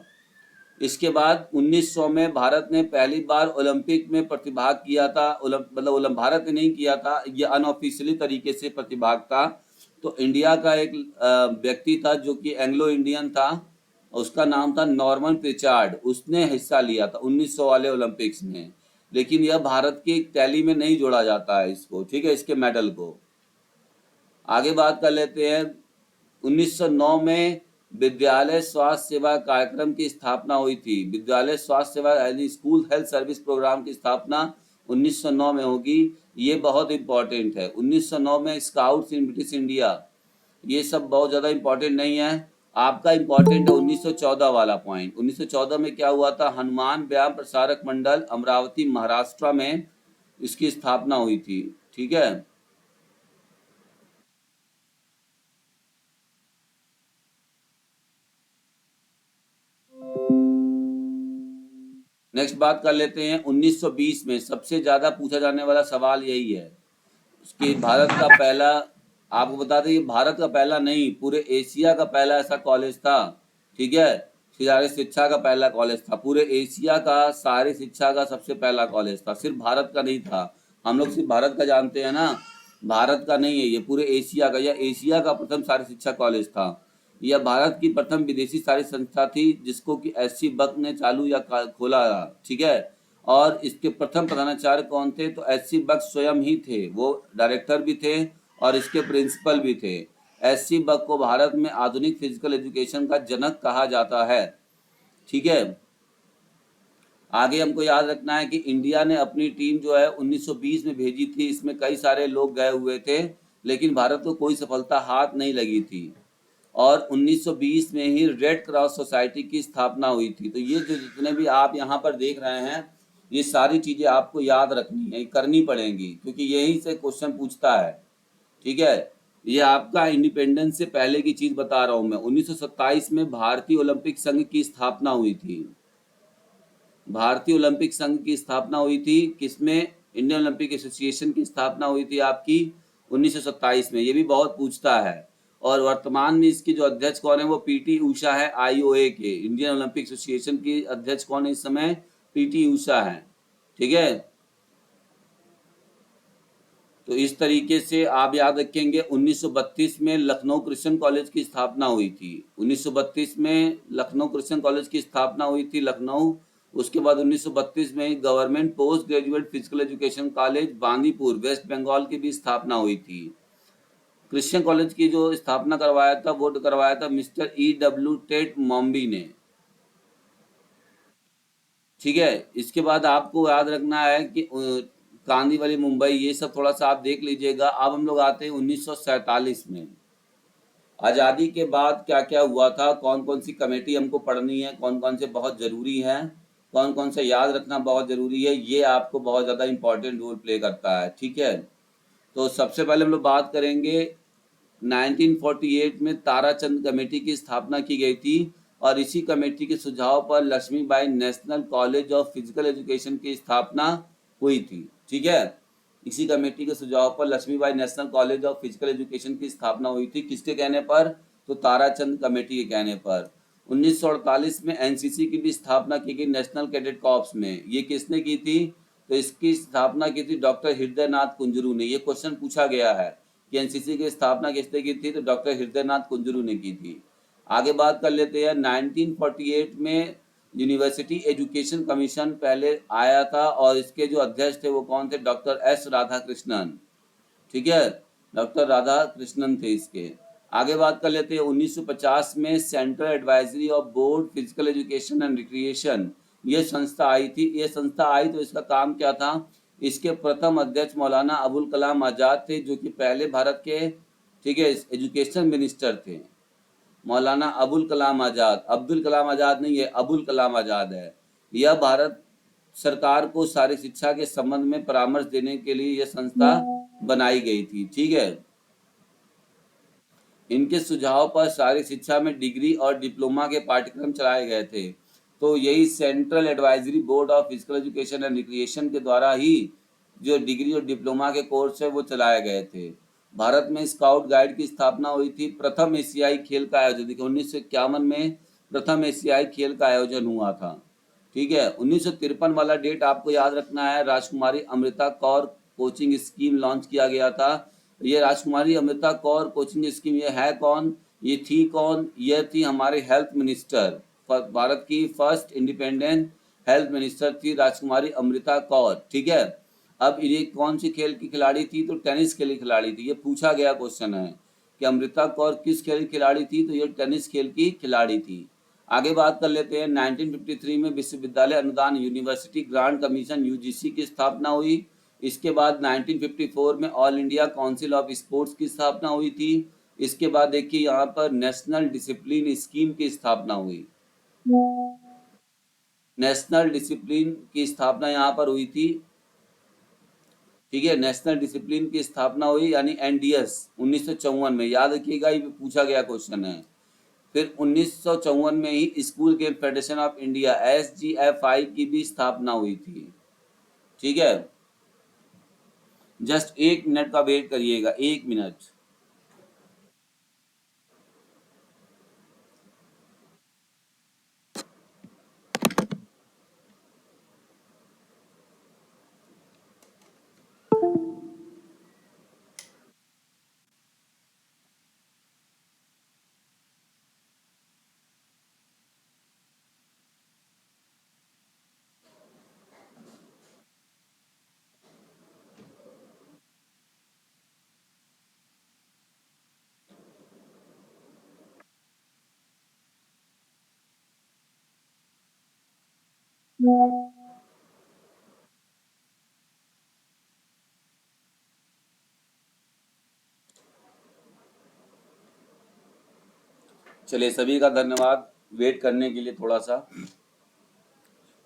इसके बाद 1900 में भारत ने पहली बार ओलंपिक में प्रतिभाग किया था। मतलब भारत ने नहीं किया था, ये अनऑफिशियली तरीके से प्रतिभाग था। तो इंडिया का एक व्यक्ति था जो कि एंग्लो इंडियन था, उसका नाम था नॉर्मन प्रिचार्ड। उसने हिस्सा लिया था 1900 वाले ओलंपिक्स में। लेकिन यह भारत की टैली में नहीं जोड़ा जाता है इसको, ठीक है, इसके मेडल को। आगे बात कर लेते हैं। 1909 में विद्यालय स्वास्थ्य सेवा कार्यक्रम की स्थापना हुई थी। विद्यालय स्वास्थ्य सेवा यानी स्कूल हेल्थ सर्विस प्रोग्राम की स्थापना 1909 में होगी। ये बहुत इंपॉर्टेंट है। 1909 में स्काउट्स इन ब्रिटिश इंडिया, ये सब बहुत ज़्यादा इंपॉर्टेंट नहीं है। आपका इंपॉर्टेंट है 1914 वाला पॉइंट। 1914 में क्या हुआ था? हनुमान व्यायाम प्रसारक मंडल अमरावती महाराष्ट्र में इसकी स्थापना हुई थी। ठीक है। नेक्स्ट बात कर लेते हैं 1920 में। सबसे ज्यादा पूछा जाने वाला सवाल यही है कि भारत का पहला, आपको बता दें, ये भारत का पहला नहीं, पूरे एशिया का पहला ऐसा कॉलेज था। ठीक है, सारी शिक्षा का पहला कॉलेज था, पूरे एशिया का सारी शिक्षा का सबसे पहला कॉलेज था, सिर्फ भारत का नहीं था। हम लोग सिर्फ भारत का जानते हैं ना, भारत का नहीं है ये, पूरे एशिया का। यह एशिया का प्रथम सारी शिक्षा कॉलेज था। यह भारत की प्रथम विदेशी सारी संस्था थी जिसको कि एस.सी. बक ने चालू या खोला था। ठीक है। और इसके प्रथम प्रधानाचार्य कौन थे? तो एस.सी. बक स्वयं ही थे, वो डायरेक्टर भी थे और इसके प्रिंसिपल भी थे। एस.सी. बक को भारत में आधुनिक फिजिकल एजुकेशन का जनक कहा जाता है। ठीक है। आगे हमको याद रखना है कि इंडिया ने अपनी टीम जो है 1920 में भेजी थी। इसमें कई सारे लोग गए हुए थे, लेकिन भारत को कोई सफलता हाथ नहीं लगी थी। और 1920 में ही रेड क्रॉस सोसाइटी की स्थापना हुई थी। तो ये जो जितने भी आप यहाँ पर देख रहे हैं, ये सारी चीजें आपको याद रखनी है, करनी पड़ेंगी, क्योंकि यही से क्वेश्चन पूछता है। ठीक है। ये आपका इंडिपेंडेंस से पहले की चीज बता रहा हूं मैं। 1927 में भारतीय ओलंपिक संघ की स्थापना हुई थी। भारतीय ओलंपिक संघ की स्थापना हुई थी किसमें? इंडियन ओलंपिक एसोसिएशन की स्थापना हुई थी आपकी 1927 में। ये भी बहुत पूछता है। और वर्तमान में इसकी जो अध्यक्ष कौन है? वो पीटी उषा है, आईओए के, इंडियन ओलंपिक एसोसिएशन की अध्यक्ष कौन है इस समय? पीटी उषा है। ठीक है। तो इस तरीके से आप याद रखेंगे। 1932 में लखनऊ क्रिश्चियन कॉलेज की स्थापना हुई थी। 1932 में लखनऊ क्रिश्चियन कॉलेज की स्थापना हुई थी, लखनऊ। उसके बाद 1932 में Government Post Graduate Physical Education College Bandipur, West Bengal की भी स्थापना हुई थी। क्रिश्चियन कॉलेज की जो स्थापना करवाया था, वो करवाया था मिस्टर E.W. टेट मॉम्बी ने। ठीक है। इसके बाद आपको याद रखना है कि कांदीवली, मुंबई, ये सब थोड़ा सा आप देख लीजिएगा। अब हम लोग आते हैं 1947 में। आज़ादी के बाद क्या क्या हुआ था, कौन कौन सी कमेटी हमको पढ़नी है, कौन कौन से बहुत ज़रूरी है, कौन कौन से याद रखना बहुत ज़रूरी है, ये आपको बहुत ज़्यादा इंपॉर्टेंट रोल प्ले करता है। ठीक है। तो सबसे पहले हम लोग बात करेंगे 1948 में ताराचंद कमेटी की स्थापना की गई थी। और इसी कमेटी के सुझाव पर Lakshmibai National College of physical Education की स्थापना हुई थी। ठीक है। इसी कमेटी के सुझाव पर Lakshmibai National College of physical Education की स्थापना हुई थी। किसके कहने पर? तो ताराचंद कमेटी के कहने पर। 1948 में एनसीसी की भी स्थापना की गई, नेशनल कैडेट कॉर्प्स में। ये किसने की थी? तो इसकी स्थापना की थी डॉक्टर हृदयनाथ कुंजरू ने। ये क्वेश्चन पूछा गया है कि एनसीसी की स्थापना किसने की थी, तो डॉक्टर हृदयनाथ कुंजरू ने की थी। आगे बात कर लेते हैं, 1948 में यूनिवर्सिटी एजुकेशन कमीशन पहले आया था और इसके जो अध्यक्ष थे वो कौन थे? Doctor S Radhakrishnan. ठीक है, डॉक्टर राधा कृष्णन थे इसके। आगे बात कर लेते हैं, 1950 में central advisory of board physical education and recreation ये संस्था आई थी। ये संस्था आई तो इसका काम क्या था? इसके प्रथम अध्यक्ष मौलाना अबुल कलाम आजाद थे, जो कि पहले भारत के, ठीक है, एजुकेशन मिनिस्टर थे। मौलाना अबुल कलाम आजाद, अब्दुल कलाम आजाद नहीं है, अबुल कलाम आजाद है। यह भारत सरकार को सारी शिक्षा के संबंध में परामर्श देने के लिए यह संस्था बनाई गई थी। ठीक है, इनके सुझाव पर सारी शिक्षा में डिग्री और डिप्लोमा के पाठ्यक्रम चलाए गए थे। तो यही central advisory board of physical education and recreation के द्वारा ही जो डिग्री और डिप्लोमा के कोर्स है वो चलाए गए थे। भारत में स्काउट गाइड की स्थापना हुई थी। प्रथम एशियाई खेल का आयोजन, देखिए 1951 में प्रथम एशियाई खेल का आयोजन हुआ था। ठीक है, 1953 वाला डेट आपको याद रखना है, राजकुमारी Amrita Kaur coaching scheme launch किया गया था। ये राजकुमारी अमृता कौर कोचिंग स्कीम ये है कौन? ये थी कौन? ये थी हमारे हेल्थ मिनिस्टर, भारत की फर्स्ट इंडिपेंडेंट हेल्थ मिनिस्टर थी राजकुमारी अमृता कौर। ठीक है, अब ये कौन सी खेल की खिलाड़ी थी? तो टेनिस खेल की खिलाड़ी थी। ये पूछा गया क्वेश्चन है कि अमृता कौर किस खेल की खिलाड़ी थी, तो ये टेनिस खेल की खिलाड़ी थी। आगे बात कर लेते हैं, 1953 में विश्वविद्यालय अनुदान यूनिवर्सिटी ग्रांट कमीशन यूजीसी की स्थापना हुई। इसके बाद 1954 में all India council of sports की स्थापना हुई थी। इसके बाद देखिए यहाँ पर नेशनल डिसिप्लिन स्कीम की स्थापना हुई। नेशनल डिसिप्लिन की स्थापना यहाँ पर हुई थी। ठीक है, नेशनल डिसिप्लिन की स्थापना हुई यानी एनडीएस 1954 में। याद रखिएगा, ये पूछा गया क्वेश्चन है। फिर 1954 में ही school game federation of India SGFI की भी स्थापना हुई थी। ठीक है, जस्ट 1 मिनट का वेट करिएगा, 1 मिनट। चलिए, सभी का धन्यवाद वेट करने के लिए थोड़ा सा।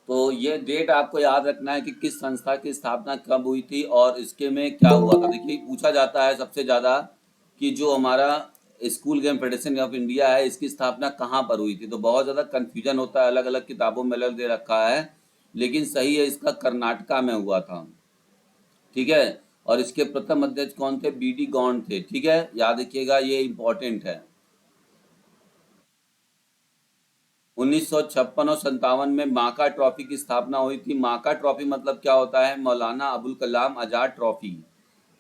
तो ये डेट आपको याद रखना है कि किस संस्था की स्थापना कब हुई थी और इसके में क्या हुआ था। देखिए, पूछा जाता है सबसे ज़्यादा कि जो हमारा school game federation of India है इसकी स्थापना कहाँ पर हुई थी। तो बहुत ज़्यादा कन्फ्यूजन होता है, अलग अलग किताबों में अलग दे रखा है, लेकिन सही है इसका कर्नाटका में हुआ था। ठीक है, और इसके प्रथम अध्यक्ष कौन थे? बीडी गौंड थे। ठीक है, याद रखिएगा, ये इंपॉर्टेंट है। 1956 और 57 में माका ट्रॉफी की स्थापना हुई थी। माका ट्रॉफी मतलब क्या होता है? मौलाना अबुल कलाम आजाद ट्रॉफी।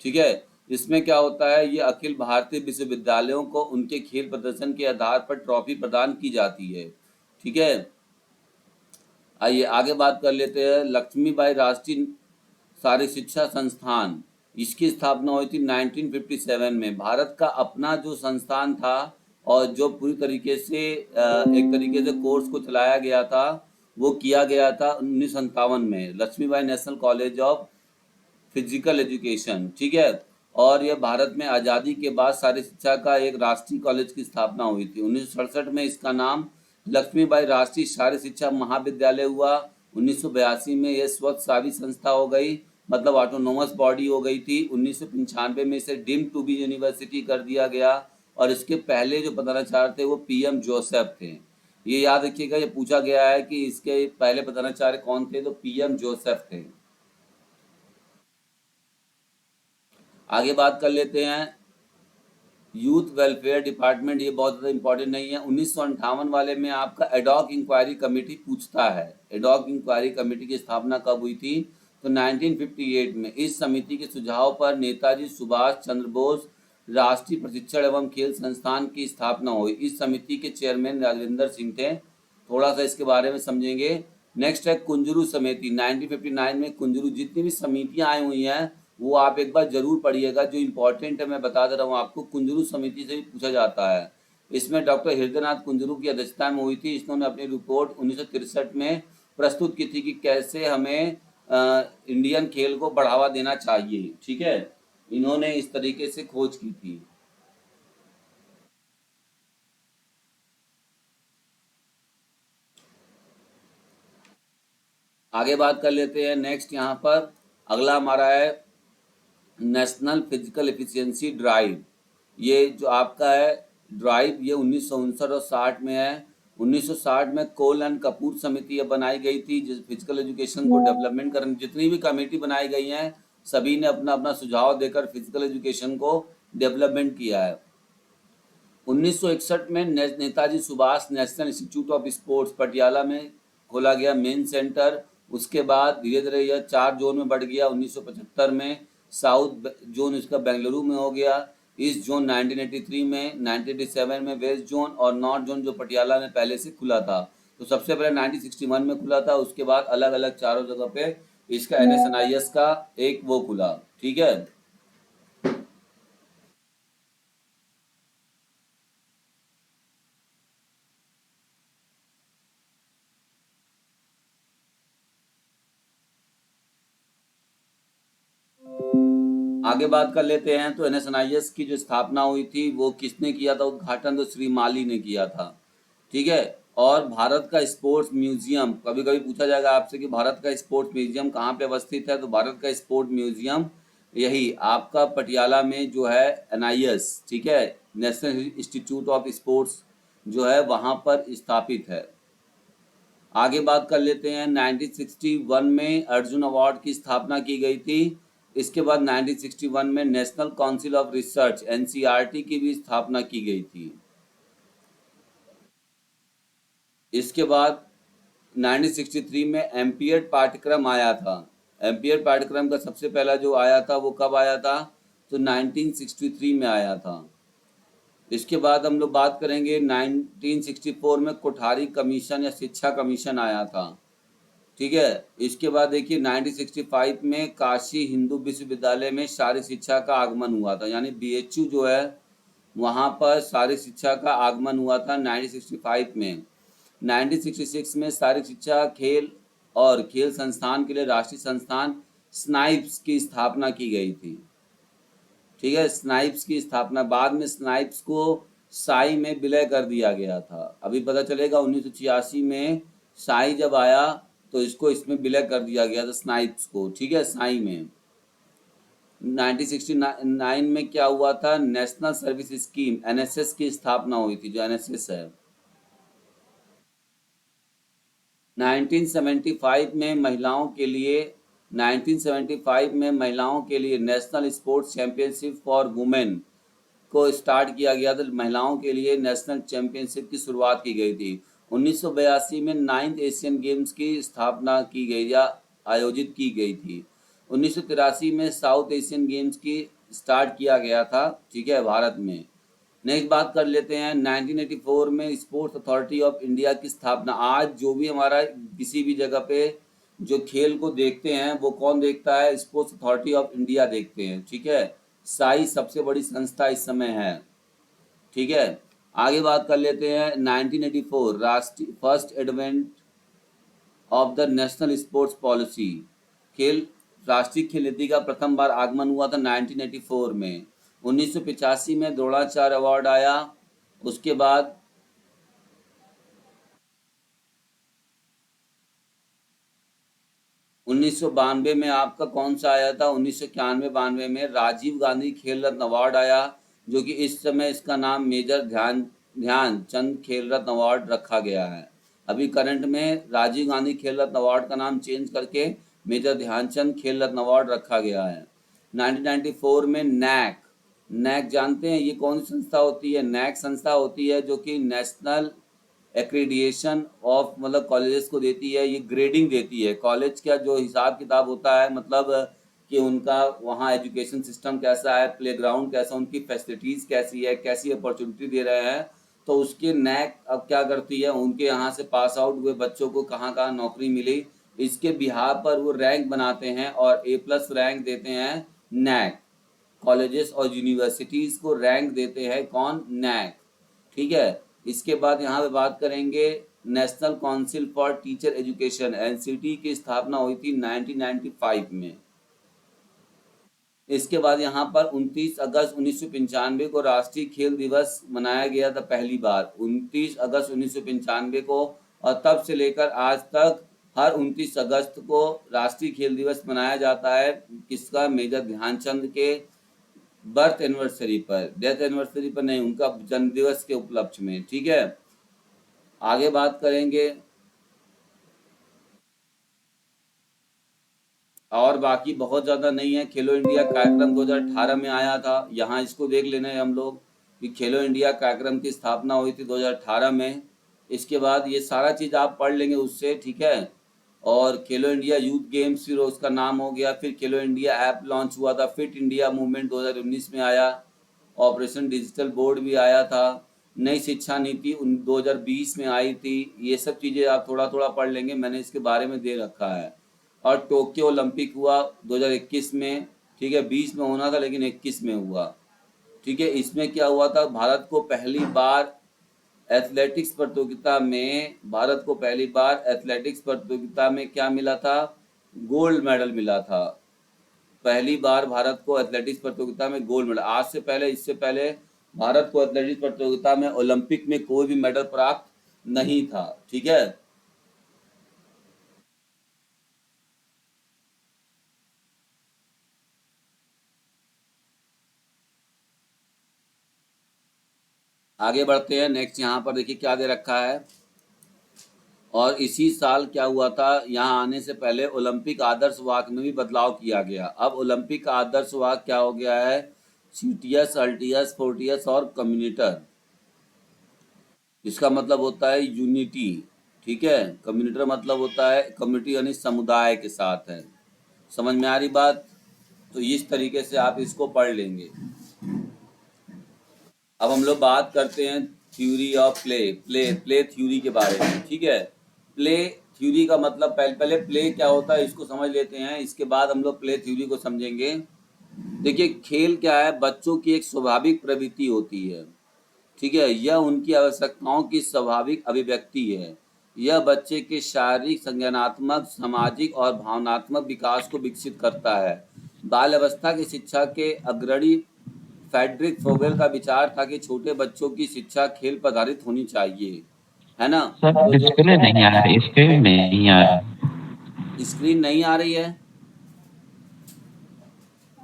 ठीक है, इसमें क्या होता है? ये अखिल भारतीय विश्वविद्यालयों को उनके खेल प्रदर्शन के आधार पर ट्रॉफी प्रदान की जाती है। ठीक है, आइए आगे बात कर लेते हैं। लक्ष्मीबाई राष्ट्रीय शारीरिक शिक्षा संस्थान, इसकी स्थापना हुई थी 1957 में। भारत का अपना जो संस्थान था और जो पूरी तरीके से एक तरीके से कोर्स को चलाया गया था वो किया गया था 1957 में, Lakshmibai National College of physical Education. ठीक है, और यह भारत में आज़ादी के बाद शारीरिक शिक्षा का एक राष्ट्रीय कॉलेज की स्थापना हुई थी। 1967 में इसका नाम लक्ष्मीबाई राष्ट्रीय शारीरिक शिक्षा महाविद्यालय हुआ। 1982 में यह स्वतःसावी संस्था हो गई, मतलब ऑटोनोमस बॉडी हो गई थी। 1995 में इसे डीम्ड टू बी यूनिवर्सिटी कर दिया गया और इसके पहले जो प्रधानाचार्य थे वो पीएम जोसेफ थे। ये याद रखिएगा, ये पूछा गया है कि इसके पहले प्रधानाचार्य कौन थे, तो पीएम जोसेफ थे। आगे बात कर लेते हैं, यूथ वेलफेयर डिपार्टमेंट, ये बहुत ज़्यादा इंपॉर्टेंट नहीं है। 1958 वाले में आपका एडॉक इंक्वायरी कमेटी पूछता है। एडॉक इंक्वायरी कमेटी की स्थापना कब हुई थी? तो 1958 में। इस समिति के सुझाव पर नेताजी सुभाष चंद्र बोस राष्ट्रीय प्रशिक्षण एवं खेल संस्थान की स्थापना हुई। इस समिति के चेयरमैन राजविंदर सिंह थे। थोड़ा सा इसके बारे में समझेंगे। नेक्स्ट है कुंजरू समिति। 1959 में कुंजरू, जितनी भी समितियां आई हुई हैं वो आप एक बार जरूर पढ़िएगा, जो इंपॉर्टेंट है मैं बता दे रहा हूँ आपको। कुंजरू समिति से भी पूछा जाता है। इसमें डॉक्टर हृदयनाथ कुंजरू की अध्यक्षता में हुई थी। इन्होंने अपनी रिपोर्ट 1963 में प्रस्तुत की थी कि कैसे हमें इंडियन खेल को बढ़ावा देना चाहिए। ठीक है, इन्होंने इस तरीके से खोज की थी। आगे बात कर लेते हैं। नेक्स्ट यहाँ पर अगला हमारा है नेशनल फिजिकल एफिशिएंसी ड्राइव। ये जो आपका है ड्राइव, ये 1959 और 60 में है। 1960 में कोल एंड कपूर समिति बनाई गई थी, जिस फिजिकल एजुकेशन को डेवलपमेंट करने, जितनी भी कमेटी बनाई गई हैं सभी ने अपना अपना सुझाव देकर फिजिकल एजुकेशन को डेवलपमेंट किया है। 1961 में Netaji Subhash national institute of sports Patiala में खोला गया मेन सेंटर। उसके बाद धीरे धीरे यह 4 जोन में बढ़ गया। 1975 में साउथ जोन इसका बेंगलुरु में हो गया। ईस्ट जोन 1983 में, 1987 में वेस्ट जोन, और नॉर्थ जोन जो पटियाला में पहले से खुला था। तो सबसे पहले 1961 में खुला था, उसके बाद अलग अलग चारों जगह पे इसका NSNIS का एक वो खुला। ठीक है, आगे बात कर लेते हैं। तो NSNIS की जो स्थापना हुई थी वो किसने किया था? उद्घाटन तो श्री माली ने किया था। ठीक है, और भारत का स्पोर्ट्स म्यूजियम, कभी कभी पूछा जाएगा आपसे कि भारत का स्पोर्ट्स म्यूजियम कहाँ पे अवस्थित है, तो भारत का स्पोर्ट्स म्यूजियम यही आपका पटियाला में जो है NIS, ठीक है, नेशनल इंस्टीट्यूट ऑफ स्पोर्ट्स जो है वहाँ पर स्थापित है। आगे बात कर लेते हैं। 1961 में अर्जुन अवार्ड की स्थापना की गई थी। इसके बाद 1961 में national council of research NCRT की भी स्थापना की गई थी। इसके बाद 1963 में एम्पियर पाठ्यक्रम आया था। एम्पियर पाठ्यक्रम का सबसे पहला जो आया था वो कब आया था? तो 1963 में आया था। इसके बाद हम लोग बात करेंगे 1964 में कोठारी कमीशन या शिक्षा कमीशन आया था। ठीक है, इसके बाद देखिए 1965 में काशी हिंदू विश्वविद्यालय में शारीरिक शिक्षा का आगमन हुआ था, यानी BHU जो है वहाँ पर शारीरिक शिक्षा का आगमन हुआ था 1965 में। 1966 में शारीरिक शिक्षा खेल और खेल संस्थान के लिए राष्ट्रीय संस्थान स्नाइप्स की स्थापना की गई थी। ठीक है, स्नाइप्स की स्थापना, बाद में स्नाइप्स को साई में विलय कर दिया गया था। अभी पता चलेगा 1986 में साई जब आया तो इसको इसमें विलय कर दिया गया था स्नाइप्स को। ठीक है, साई में। 1969 में क्या हुआ था? नेशनल सर्विस स्कीम NSS की स्थापना हुई थी, जो NSS है। 1975 में महिलाओं के लिए 1975 में महिलाओं के लिए national sports championship for women को स्टार्ट किया गया था। महिलाओं के लिए नेशनल चैंपियनशिप की शुरुआत की गई थी। 1982 में 9th एशियन गेम्स की स्थापना की गई या आयोजित की गई थी। 1983 में साउथ एशियन गेम्स की स्टार्ट किया गया था। ठीक है, भारत में। नेक्स्ट बात कर लेते हैं 1984 में स्पोर्ट्स अथॉरिटी ऑफ इंडिया की स्थापना। आज जो भी हमारा किसी भी जगह पे जो खेल को देखते हैं वो कौन देखता है? स्पोर्ट्स अथॉरिटी ऑफ इंडिया देखते हैं। ठीक है, साई सबसे बड़ी संस्था इस समय है। ठीक है, आगे बात कर लेते हैं 1984 राष्ट्रीय first advent of the national sports policy. खेल राष्ट्रीय खेल नीति का प्रथम बार आगमन हुआ था 1984 में। 1985 में द्रोणाचार्य अवार्ड आया। उसके बाद 1992 में आपका कौन सा आया था? 1991-92 में राजीव गांधी खेल रत्न अवार्ड आया, जो कि इस समय इसका नाम मेजर ध्यानचंद खेल रत्न अवार्ड रखा गया है। अभी करंट में राजीव गांधी खेल रत्न अवार्ड का नाम चेंज करके मेजर ध्यानचंद खेल रत्न अवार्ड रखा गया है। 1994 में NAC नैक जानते हैं ये कौन सी संस्था होती है? नैक संस्था होती है जो कि नेशनल एक्रीडिएशन ऑफ मतलब कॉलेजेस को देती है, ये ग्रेडिंग देती है कॉलेज का जो हिसाब किताब होता है, मतलब कि उनका वहाँ एजुकेशन सिस्टम कैसा है, प्लेग्राउंड कैसा, उनकी फैसिलिटीज़ कैसी है, कैसी अपॉर्चुनिटी दे रहे हैं। तो उसके नैक अब क्या करती है, उनके यहाँ से पास आउट हुए बच्चों को कहाँ कहाँ नौकरी मिली, इसके बिहार पर वो रैंक बनाते हैं और A+ रैंक देते हैं नैक। कॉलेजेस और यूनिवर्सिटीज़ को रैंक देते हैं कौन? नैक। ठीक है। इसके बाद यहाँ पे बात करेंगे national council for teacher education, NCT की स्थापना हुई थी 1995 में। इसके बाद यहाँ पर 29 अगस्त 1995 को राष्ट्रीय खेल दिवस मनाया गया था पहली बार, 29 अगस्त 1995 को, और तब से लेकर आज तक हर 29 अगस्त को राष्ट्रीय खेल दिवस मनाया जाता है। किसका? मेजर ध्यानचंद के बर्थ एनिवर्सरी पर, डेथ एनिवर्सरी पर नहीं, उनका जन्म दिवस के उपलक्ष्य में। ठीक है, आगे बात करेंगे और बाकी बहुत ज़्यादा नहीं है। खेलो इंडिया कार्यक्रम 2018 में आया था, यहाँ इसको देख लेना है हम लोग कि खेलो इंडिया कार्यक्रम की स्थापना हुई थी 2018 में। इसके बाद ये सारा चीज़ आप पढ़ लेंगे उससे, ठीक है। और खेलो इंडिया यूथ गेम्स फिर उसका नाम हो गया, फिर खेलो इंडिया ऐप लॉन्च हुआ था, फिट इंडिया मूवमेंट 2019 में आया, ऑपरेशन डिजिटल बोर्ड भी आया था, नई शिक्षा नीति 2020 में आई थी। ये सब चीज़ें आप थोड़ा थोड़ा पढ़ लेंगे, मैंने इसके बारे में दे रखा है। और टोक्यो ओलंपिक हुआ 2021 में, ठीक है, 20 में होना था लेकिन 21 में हुआ। ठीक है, इसमें क्या हुआ था, भारत को पहली बार एथलेटिक्स प्रतियोगिता में, भारत को पहली बार एथलेटिक्स प्रतियोगिता में क्या मिला था? गोल्ड मेडल मिला था। पहली बार भारत को एथलेटिक्स प्रतियोगिता में गोल्ड मेडल। आज से पहले, इससे पहले भारत को एथलेटिक्स प्रतियोगिता में ओलंपिक में कोई भी मेडल प्राप्त नहीं था। ठीक है, आगे बढ़ते हैं। नेक्स्ट यहाँ पर देखिए क्या दे रखा है। और इसी साल क्या हुआ था, यहाँ आने से पहले ओलंपिक आदर्श वाक्य में भी बदलाव किया गया। अब ओलंपिक आदर्श वाक्य क्या हो गया है? सीटियस, अल्टियस, फोर्टियस और कम्युनिटर। इसका मतलब होता है यूनिटी। ठीक है, कम्युनिटर मतलब होता है कम्युनिटी, यानी समुदाय के साथ है। समझ में आ रही बात? तो इस तरीके से आप इसको पढ़ लेंगे। अब हम लोग बात करते हैं थ्योरी ऑफ प्ले थ्योरी के बारे में। ठीक है, प्ले थ्योरी का मतलब पहले प्ले क्या होता है इसको समझ लेते हैं, इसके बाद हम लोग प्ले थ्योरी को समझेंगे। देखिए, खेल क्या है? बच्चों की एक स्वाभाविक प्रवृत्ति होती है। ठीक है, यह उनकी आवश्यकताओं की स्वाभाविक अभिव्यक्ति है। यह बच्चे के शारीरिक, संज्ञानात्मक, सामाजिक और भावनात्मक विकास को विकसित करता है। बाल अवस्था की शिक्षा के अग्रणी फ्रेडरिक फ्रोबेल का विचार था कि छोटे बच्चों की शिक्षा खेल पर आधारित होनी चाहिए, है ना? सर तो जो डिस्प्ले नहीं आ रहा, स्क्रीन नहीं आ रहा। स्क्रीन नहीं आ रही है,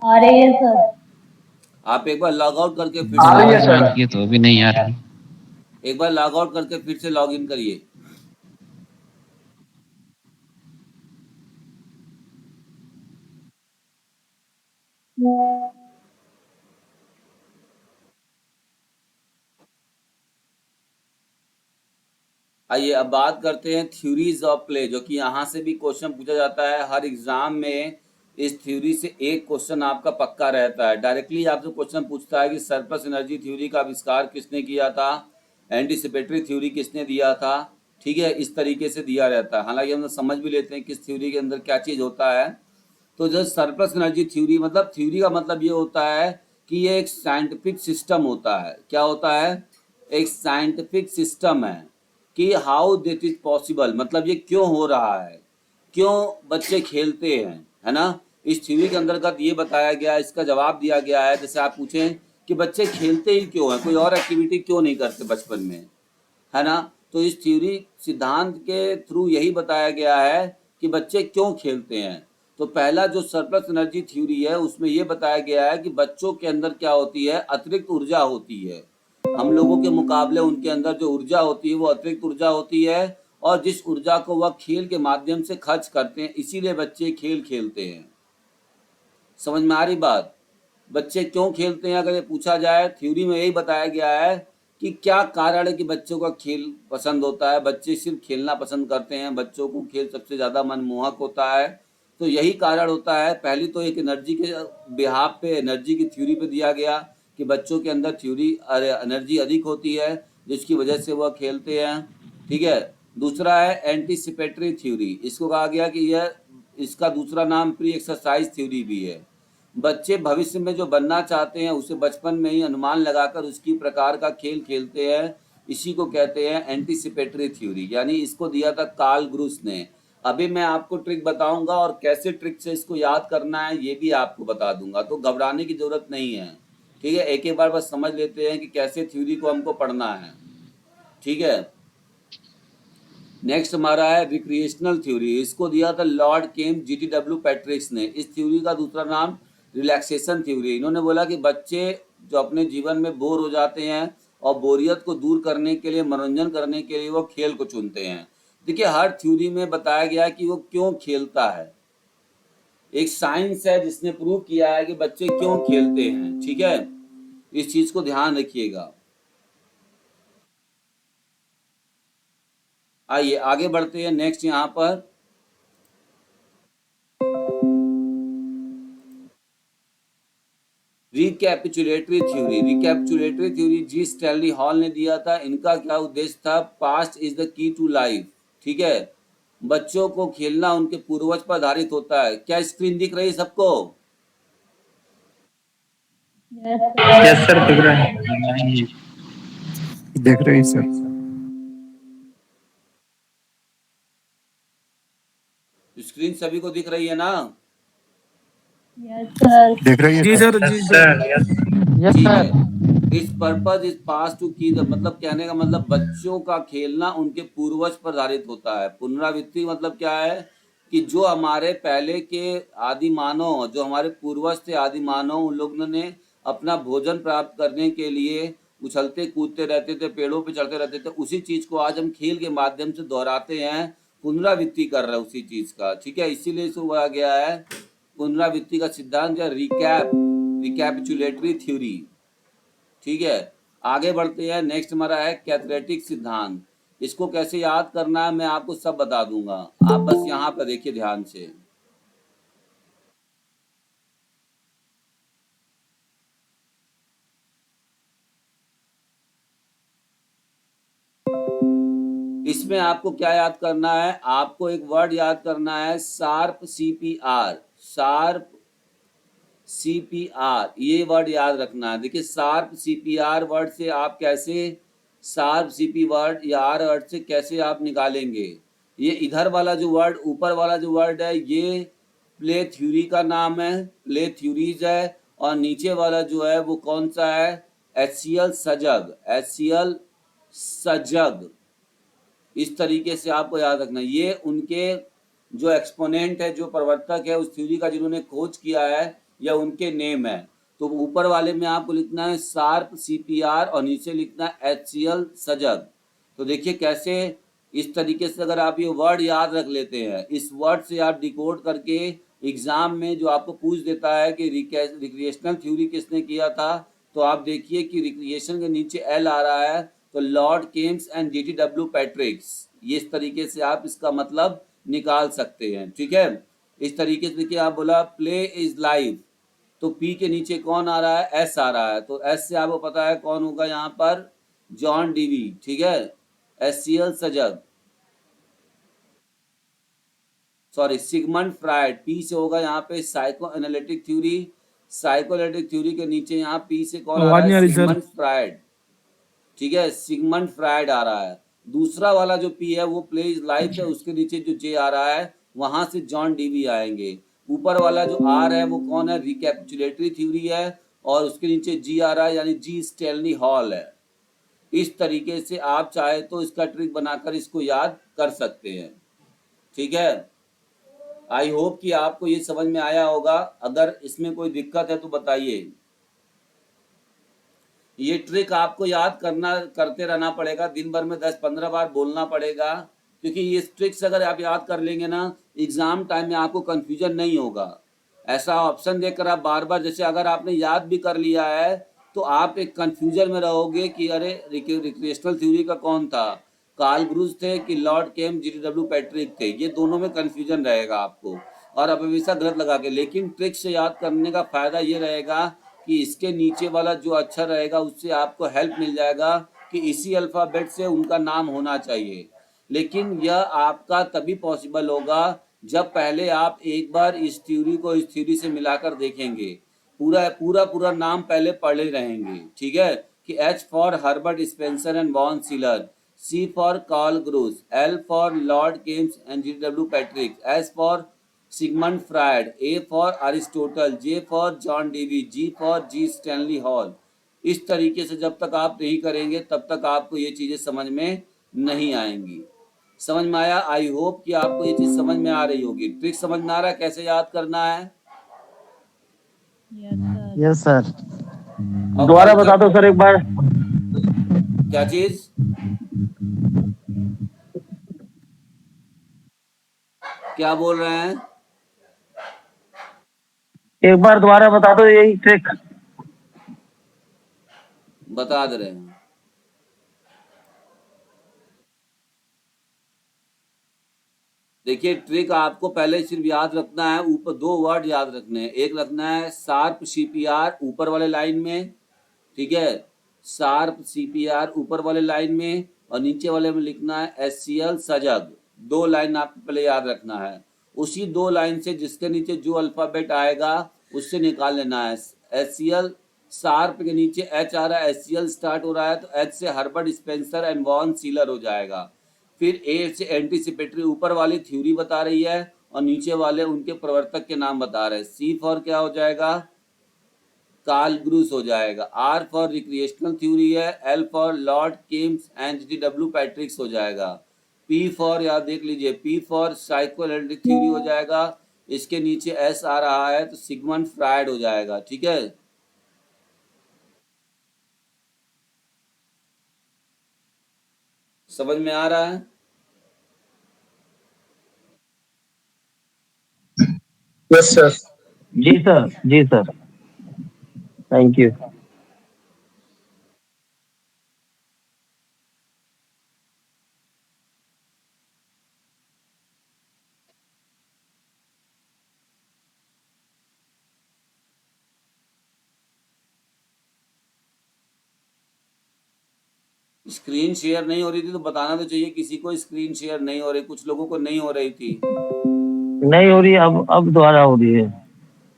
आ रही है सर। आप एक बार लॉग आउट करके फिर आ से रही है सर। ये तो भी नहीं आ रही। एक बार लॉग आउट करके फिर से लॉग इन करिए। आइए अब बात करते हैं थ्योरीज ऑफ प्ले, जो कि यहाँ से भी क्वेश्चन पूछा जाता है हर एग्जाम में। इस थ्योरी से एक क्वेश्चन आपका पक्का रहता है। डायरेक्टली आपसे क्वेश्चन पूछता है कि सरप्लस एनर्जी थ्योरी का आविष्कार किसने किया था, एंटीसिपेटरी थ्योरी किसने दिया था। ठीक है, इस तरीके से दिया रहता है। हालांकि हम लोग समझ भी लेते हैं किस थ्योरी के अंदर क्या चीज़ होता है। तो जो सरप्लस एनर्जी थ्योरी, मतलब थ्योरी का मतलब ये होता है कि ये एक साइंटिफिक सिस्टम होता है। क्या होता है? एक साइंटिफिक सिस्टम है कि हाउ दिट इज पॉसिबल, मतलब ये क्यों हो रहा है, क्यों बच्चे खेलते हैं, है ना? इस थ्योरी के अंतर्गत ये बताया गया, इसका जवाब दिया गया है। जैसे आप पूछें कि बच्चे खेलते ही क्यों हैं, कोई और एक्टिविटी क्यों नहीं करते बचपन में, है ना? तो इस थ्योरी सिद्धांत के थ्रू यही बताया गया है कि बच्चे क्यों खेलते हैं। तो पहला जो सरप्लस एनर्जी थ्योरी है उसमें ये बताया गया है कि बच्चों के अंदर क्या होती है, अतिरिक्त ऊर्जा होती है। हम लोगों के मुकाबले उनके अंदर जो ऊर्जा होती है वो अतिरिक्त ऊर्जा होती है, और जिस ऊर्जा को वह खेल के माध्यम से खर्च करते हैं, इसीलिए बच्चे खेल खेलते हैं। समझ में आ रही बात? बच्चे क्यों खेलते हैं अगर ये पूछा जाए, थ्योरी में यही बताया गया है कि क्या कारण है कि बच्चों का खेल पसंद होता है, बच्चे सिर्फ खेलना पसंद करते हैं, बच्चों को खेल सबसे ज़्यादा मनमोहक होता है। तो यही कारण होता है। पहली तो एक एनर्जी के बिहाफ पे, एनर्जी की थ्योरी पे दिया गया कि बच्चों के अंदर एनर्जी अधिक होती है जिसकी वजह से वह खेलते हैं, ठीक है। दूसरा है एंटीसिपेटरी थ्योरी, इसको कहा गया कि यह, इसका दूसरा नाम प्री एक्सरसाइज थ्योरी भी है। बच्चे भविष्य में जो बनना चाहते हैं उसे बचपन में ही अनुमान लगाकर उसकी प्रकार का खेल खेलते हैं, इसी को कहते हैं एंटीसिपेटरी थ्योरी, यानी इसको दिया था कार्ल ग्रूस ने। अभी मैं आपको ट्रिक बताऊंगा और कैसे ट्रिक से इसको याद करना है ये भी आपको बता दूंगा, तो घबराने की जरूरत नहीं है, ठीक है। एक एक बार बस समझ लेते हैं कि कैसे थ्योरी को हमको पढ़ना है, ठीक है। नेक्स्ट हमारा है रिक्रिएशनल थ्योरी, इसको दिया था लॉर्ड केम्प GTW पैट्रिक्स ने। इस थ्योरी का दूसरा नाम रिलैक्सेशन थ्योरी। इन्होंने बोला कि बच्चे जो अपने जीवन में बोर हो जाते हैं और बोरियत को दूर करने के लिए, मनोरंजन करने के लिए वो खेल को चुनते हैं। देखिए हर थ्योरी में बताया गया है कि वो क्यों खेलता है, एक साइंस है जिसने प्रूव किया है कि बच्चे क्यों खेलते हैं, ठीक है। इस चीज को ध्यान रखिएगा। आइए आगे बढ़ते हैं। नेक्स्ट यहाँ पर recapitulatory theory. Recapitulatory theory G Stanley Hall ने दिया था। इनका क्या उद्देश्य था, past is the key to life, ठीक है। बच्चों को खेलना उनके पूर्वज पर आधारित होता है। क्या स्क्रीन दिख रही है सबको? यस सर, दिख रहा है। देख रहे हैं सर। स्क्रीन सभी को दिख रही है ना? देख रही है जी सर। सर, जी यस सर। Sir, yes. ठीक है। इस पर्पज इज पास टू की, मतलब कहने का मतलब बच्चों का खेलना उनके पूर्वज पर आधारित होता है। पुनरावृत्ति मतलब क्या है कि जो हमारे पहले के आदि मानव, जो हमारे पूर्वज थे आदि मानव, उन लोगों ने अपना भोजन प्राप्त करने के लिए उछलते कूदते रहते थे, पेड़ों पे चढ़ते रहते थे। उसी चीज को आज हम खेल के माध्यम से दोहराते हैं, पुनरावृत्ति कर रहे हैं उसी चीज का, ठीक है। इसीलिए इसको बोला गया है पुनरावृत्ति का सिद्धांत या रिकैपिचुलेटरी थ्योरी, ठीक है। आगे बढ़ते हैं। नेक्स्ट हमारा है कैथरेटिक सिद्धांत। इसको कैसे याद करना है मैं आपको सब बता दूंगा, आप बस यहाँ पर देखिए ध्यान से। इसमें आपको क्या याद करना है, आपको एक वर्ड याद करना है, शार्प CPR, शार्प CPR, ये वर्ड याद रखना है। देखिए शार्प CPR वर्ड से आप कैसे, शार्प CP वर्ड या R वर्ड से कैसे आप निकालेंगे। ये इधर वाला जो वर्ड, ऊपर वाला जो वर्ड है, ये प्ले थ्योरी का नाम है, प्ले थ्योरीज है। और नीचे वाला जो है वो कौन सा है, HCL सजग, HCL सजग। इस तरीके से आपको याद रखना, ये उनके जो एक्सपोनेंट है, जो प्रवर्तक है उस थ्योरी का, जिन्होंने खोज किया है, या उनके नेम है। तो ऊपर वाले में आपको लिखना है शार्प CPR और नीचे लिखना है HCL सजग। तो देखिए कैसे, इस तरीके से अगर आप ये वर्ड याद रख लेते हैं, इस वर्ड से आप डिकोड करके एग्जाम में जो आपको पूछ देता है कि रिक्रिएशनल थ्योरी किसने किया था, तो आप देखिए कि रिक्रिएशन के नीचे L आ रहा है, तो लॉर्ड केम्स एंड GTW पैट्रिक्स। ये इस तरीके से आप इसका मतलब निकाल सकते हैं, ठीक है। इस तरीके से देखिए, आप बोला प्ले इज लाइव, तो P के नीचे कौन आ रहा है, S आ रहा है, तो S से आपको पता है कौन होगा यहाँ पर, जॉन डीवी, ठीक है। HCL सजग, सॉरी सिगमंड फ्रायड। P से होगा यहाँ पे psycho analytic theory, psycho analytic theory के नीचे यहाँ P से कौन आ रहा आवाज नहीं आ है, रही सर। सिगमंड फ्रायड, ठीक है। सिगमंड फ्रायड आ रहा है। दूसरा वाला जो P है वो प्ले इज लाइफ है, उसके नीचे जो J आ रहा है वहां से जॉन डीवी आएंगे। ऊपर वाला जो R है वो कौन है, रिकैपिचुलेटरी थ्योरी है, और उसके नीचे G आ रहा है, यानी जी स्टैनली हॉल है। इस तरीके से आप चाहे तो इसका ट्रिक बनाकर इसको याद कर सकते हैं, ठीक है। आई होप कि आपको ये समझ में आया होगा। अगर इसमें कोई दिक्कत है तो बताइए। ये ट्रिक आपको याद करना, करते रहना पड़ेगा, दिन भर में 10-15 बार बोलना पड़ेगा, क्योंकि ये ट्रिक्स अगर आप याद कर लेंगे ना, एग्जाम टाइम में आपको कंफ्यूजन नहीं होगा। ऐसा ऑप्शन देखकर आप बार बार, जैसे अगर आपने याद भी कर लिया है तो आप एक कंफ्यूजन में रहोगे कि अरे रिक्रिएशनल थ्योरी का कौन था, कार्ल ग्रूज थे कि लॉर्ड केम GW पैट्रिक थे, ये दोनों में कंफ्यूजन रहेगा आपको और आप हमेशा गलत लगा के। लेकिन ट्रिक से याद करने का फायदा ये रहेगा कि इसके नीचे वाला जो अक्षर रहेगा उससे आपको हेल्प मिल जाएगा कि इसी अल्फाबेट से उनका नाम होना चाहिए। लेकिन यह आपका तभी पॉसिबल होगा जब पहले आप एक बार इस थ्योरी को इस थ्योरी से मिलाकर देखेंगे, पूरा नाम पहले पढ़े रहेंगे, ठीक है। कि H for Herbert Spencer and von Schiller, C for Karl Groos, L for Lord Kames and GW Patrick, S for Sigmund Freud, A for Aristotle, J for John Dewey, G for G Stanley Hall. इस तरीके से जब तक आप नहीं करेंगे तब तक आपको ये चीजें समझ में नहीं आएंगी। समझ में आया? आई होप कि आपको ये चीज समझ में आ रही होगी। ट्रिक समझ में आ रहा है कैसे याद करना है? Yes sir. और दोबारा कल बता दो सर एक बार। क्या चीज? क्या बोल रहे हैं? एक बार दोबारा बता दो यही ट्रिक। बता दे रहे हैं। देखिए ट्रिक आपको पहले सिर्फ याद रखना है, ऊपर दो वर्ड याद रखने हैं। एक रखना है शार्प CPR ऊपर वाले लाइन में, ठीक है, शार्प CPR ऊपर वाले लाइन में, और नीचे वाले में लिखना है HCl सजग। दो लाइन आपको पहले याद रखना है। उसी दो लाइन से जिसके नीचे जो अल्फाबेट आएगा उससे निकाल लेना है। HCl शार्प के नीचे H आ रहा है, HCl स्टार्ट हो रहा है तो H से Herbert Spencer and von Schiller हो जाएगा। फिर A से एंटीसिपेटरी, ऊपर वाली थ्योरी बता रही है और नीचे वाले उनके प्रवर्तक के नाम बता रहे हैं। C फॉर क्या हो जाएगा? कार्ल ग्रूस हो जाएगा। R फॉर रिक्रिएशनल थ्योरी है, L for Lord Kames and GW पैट्रिक्स हो जाएगा। P फॉर, याद देख लीजिए, P फॉर साइकोएनालिटिक थ्योरी हो जाएगा। इसके नीचे S आ रहा है तो सिगमंड फ्रायड हो जाएगा, ठीक है। समझ में आ रहा है? Yes sir. जी सर, जी sir, thank you. Screen share नहीं हो रही थी तो बताना तो चाहिए किसी को स्क्रीन शेयर नहीं हो रही। कुछ लोगों को नहीं हो रही थी। नहीं हो रही, अब दोबारा हो रही है।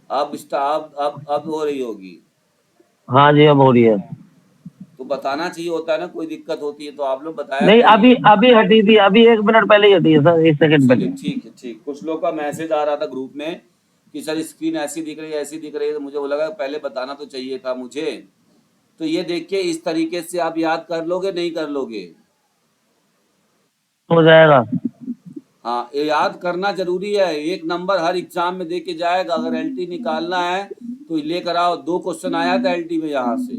अब हो रही होगी। हाँ जी, अब हो रही है। तो बताना चाहिए होता है ना, कोई दिक्कत होती है तो आप लोग बताया नहीं, करिए। अभी हटी थी, अभी 1 मिनट पहले ही हटी है सर, 1 सेकंड चलिए पहले। ठीक है, ठीक। कुछ लोग का मैसेज आ रहा था ग्रुप में कि सर स्क्रीन ऐसी दिख रही है, ऐसी दिख रही है, तो मुझे वो लगा पहले बताना तो चाहिए था मुझे। तो ये देखिए इस तरीके से आप याद कर लोगे, नहीं कर लोगे? हो जाएगा। हाँ, ये याद करना जरूरी है। एक नंबर हर एग्जाम में दे के जाएगा। अगर LT निकालना है तो लेकर आओ। 2 क्वेश्चन आया था LT में यहाँ से,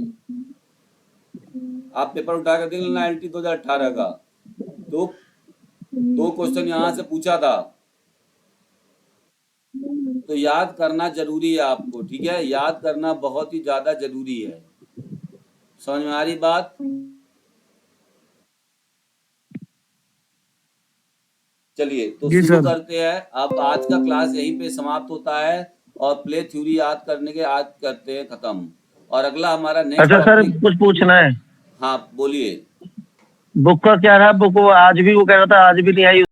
आप पेपर उठा कर देख लेना। LT 2018 का दो क्वेश्चन यहाँ से पूछा था। तो याद करना जरूरी है आपको, ठीक है। याद करना बहुत ही ज्यादा जरूरी है। समझ में आ रही बात? चलिए तो जी शुरू सर। करते हैं। अब आज का क्लास यहीं पे समाप्त होता है और प्ले थ्योरी याद करने के आज करते हैं खत्म। और अगला हमारा नेक्स्ट अच्छा सर, टॉपिक। कुछ पूछना है। हाँ बोलिए। बुक का क्या रहा? बुक वो आज भी वो कह रहा था आज भी नहीं आई।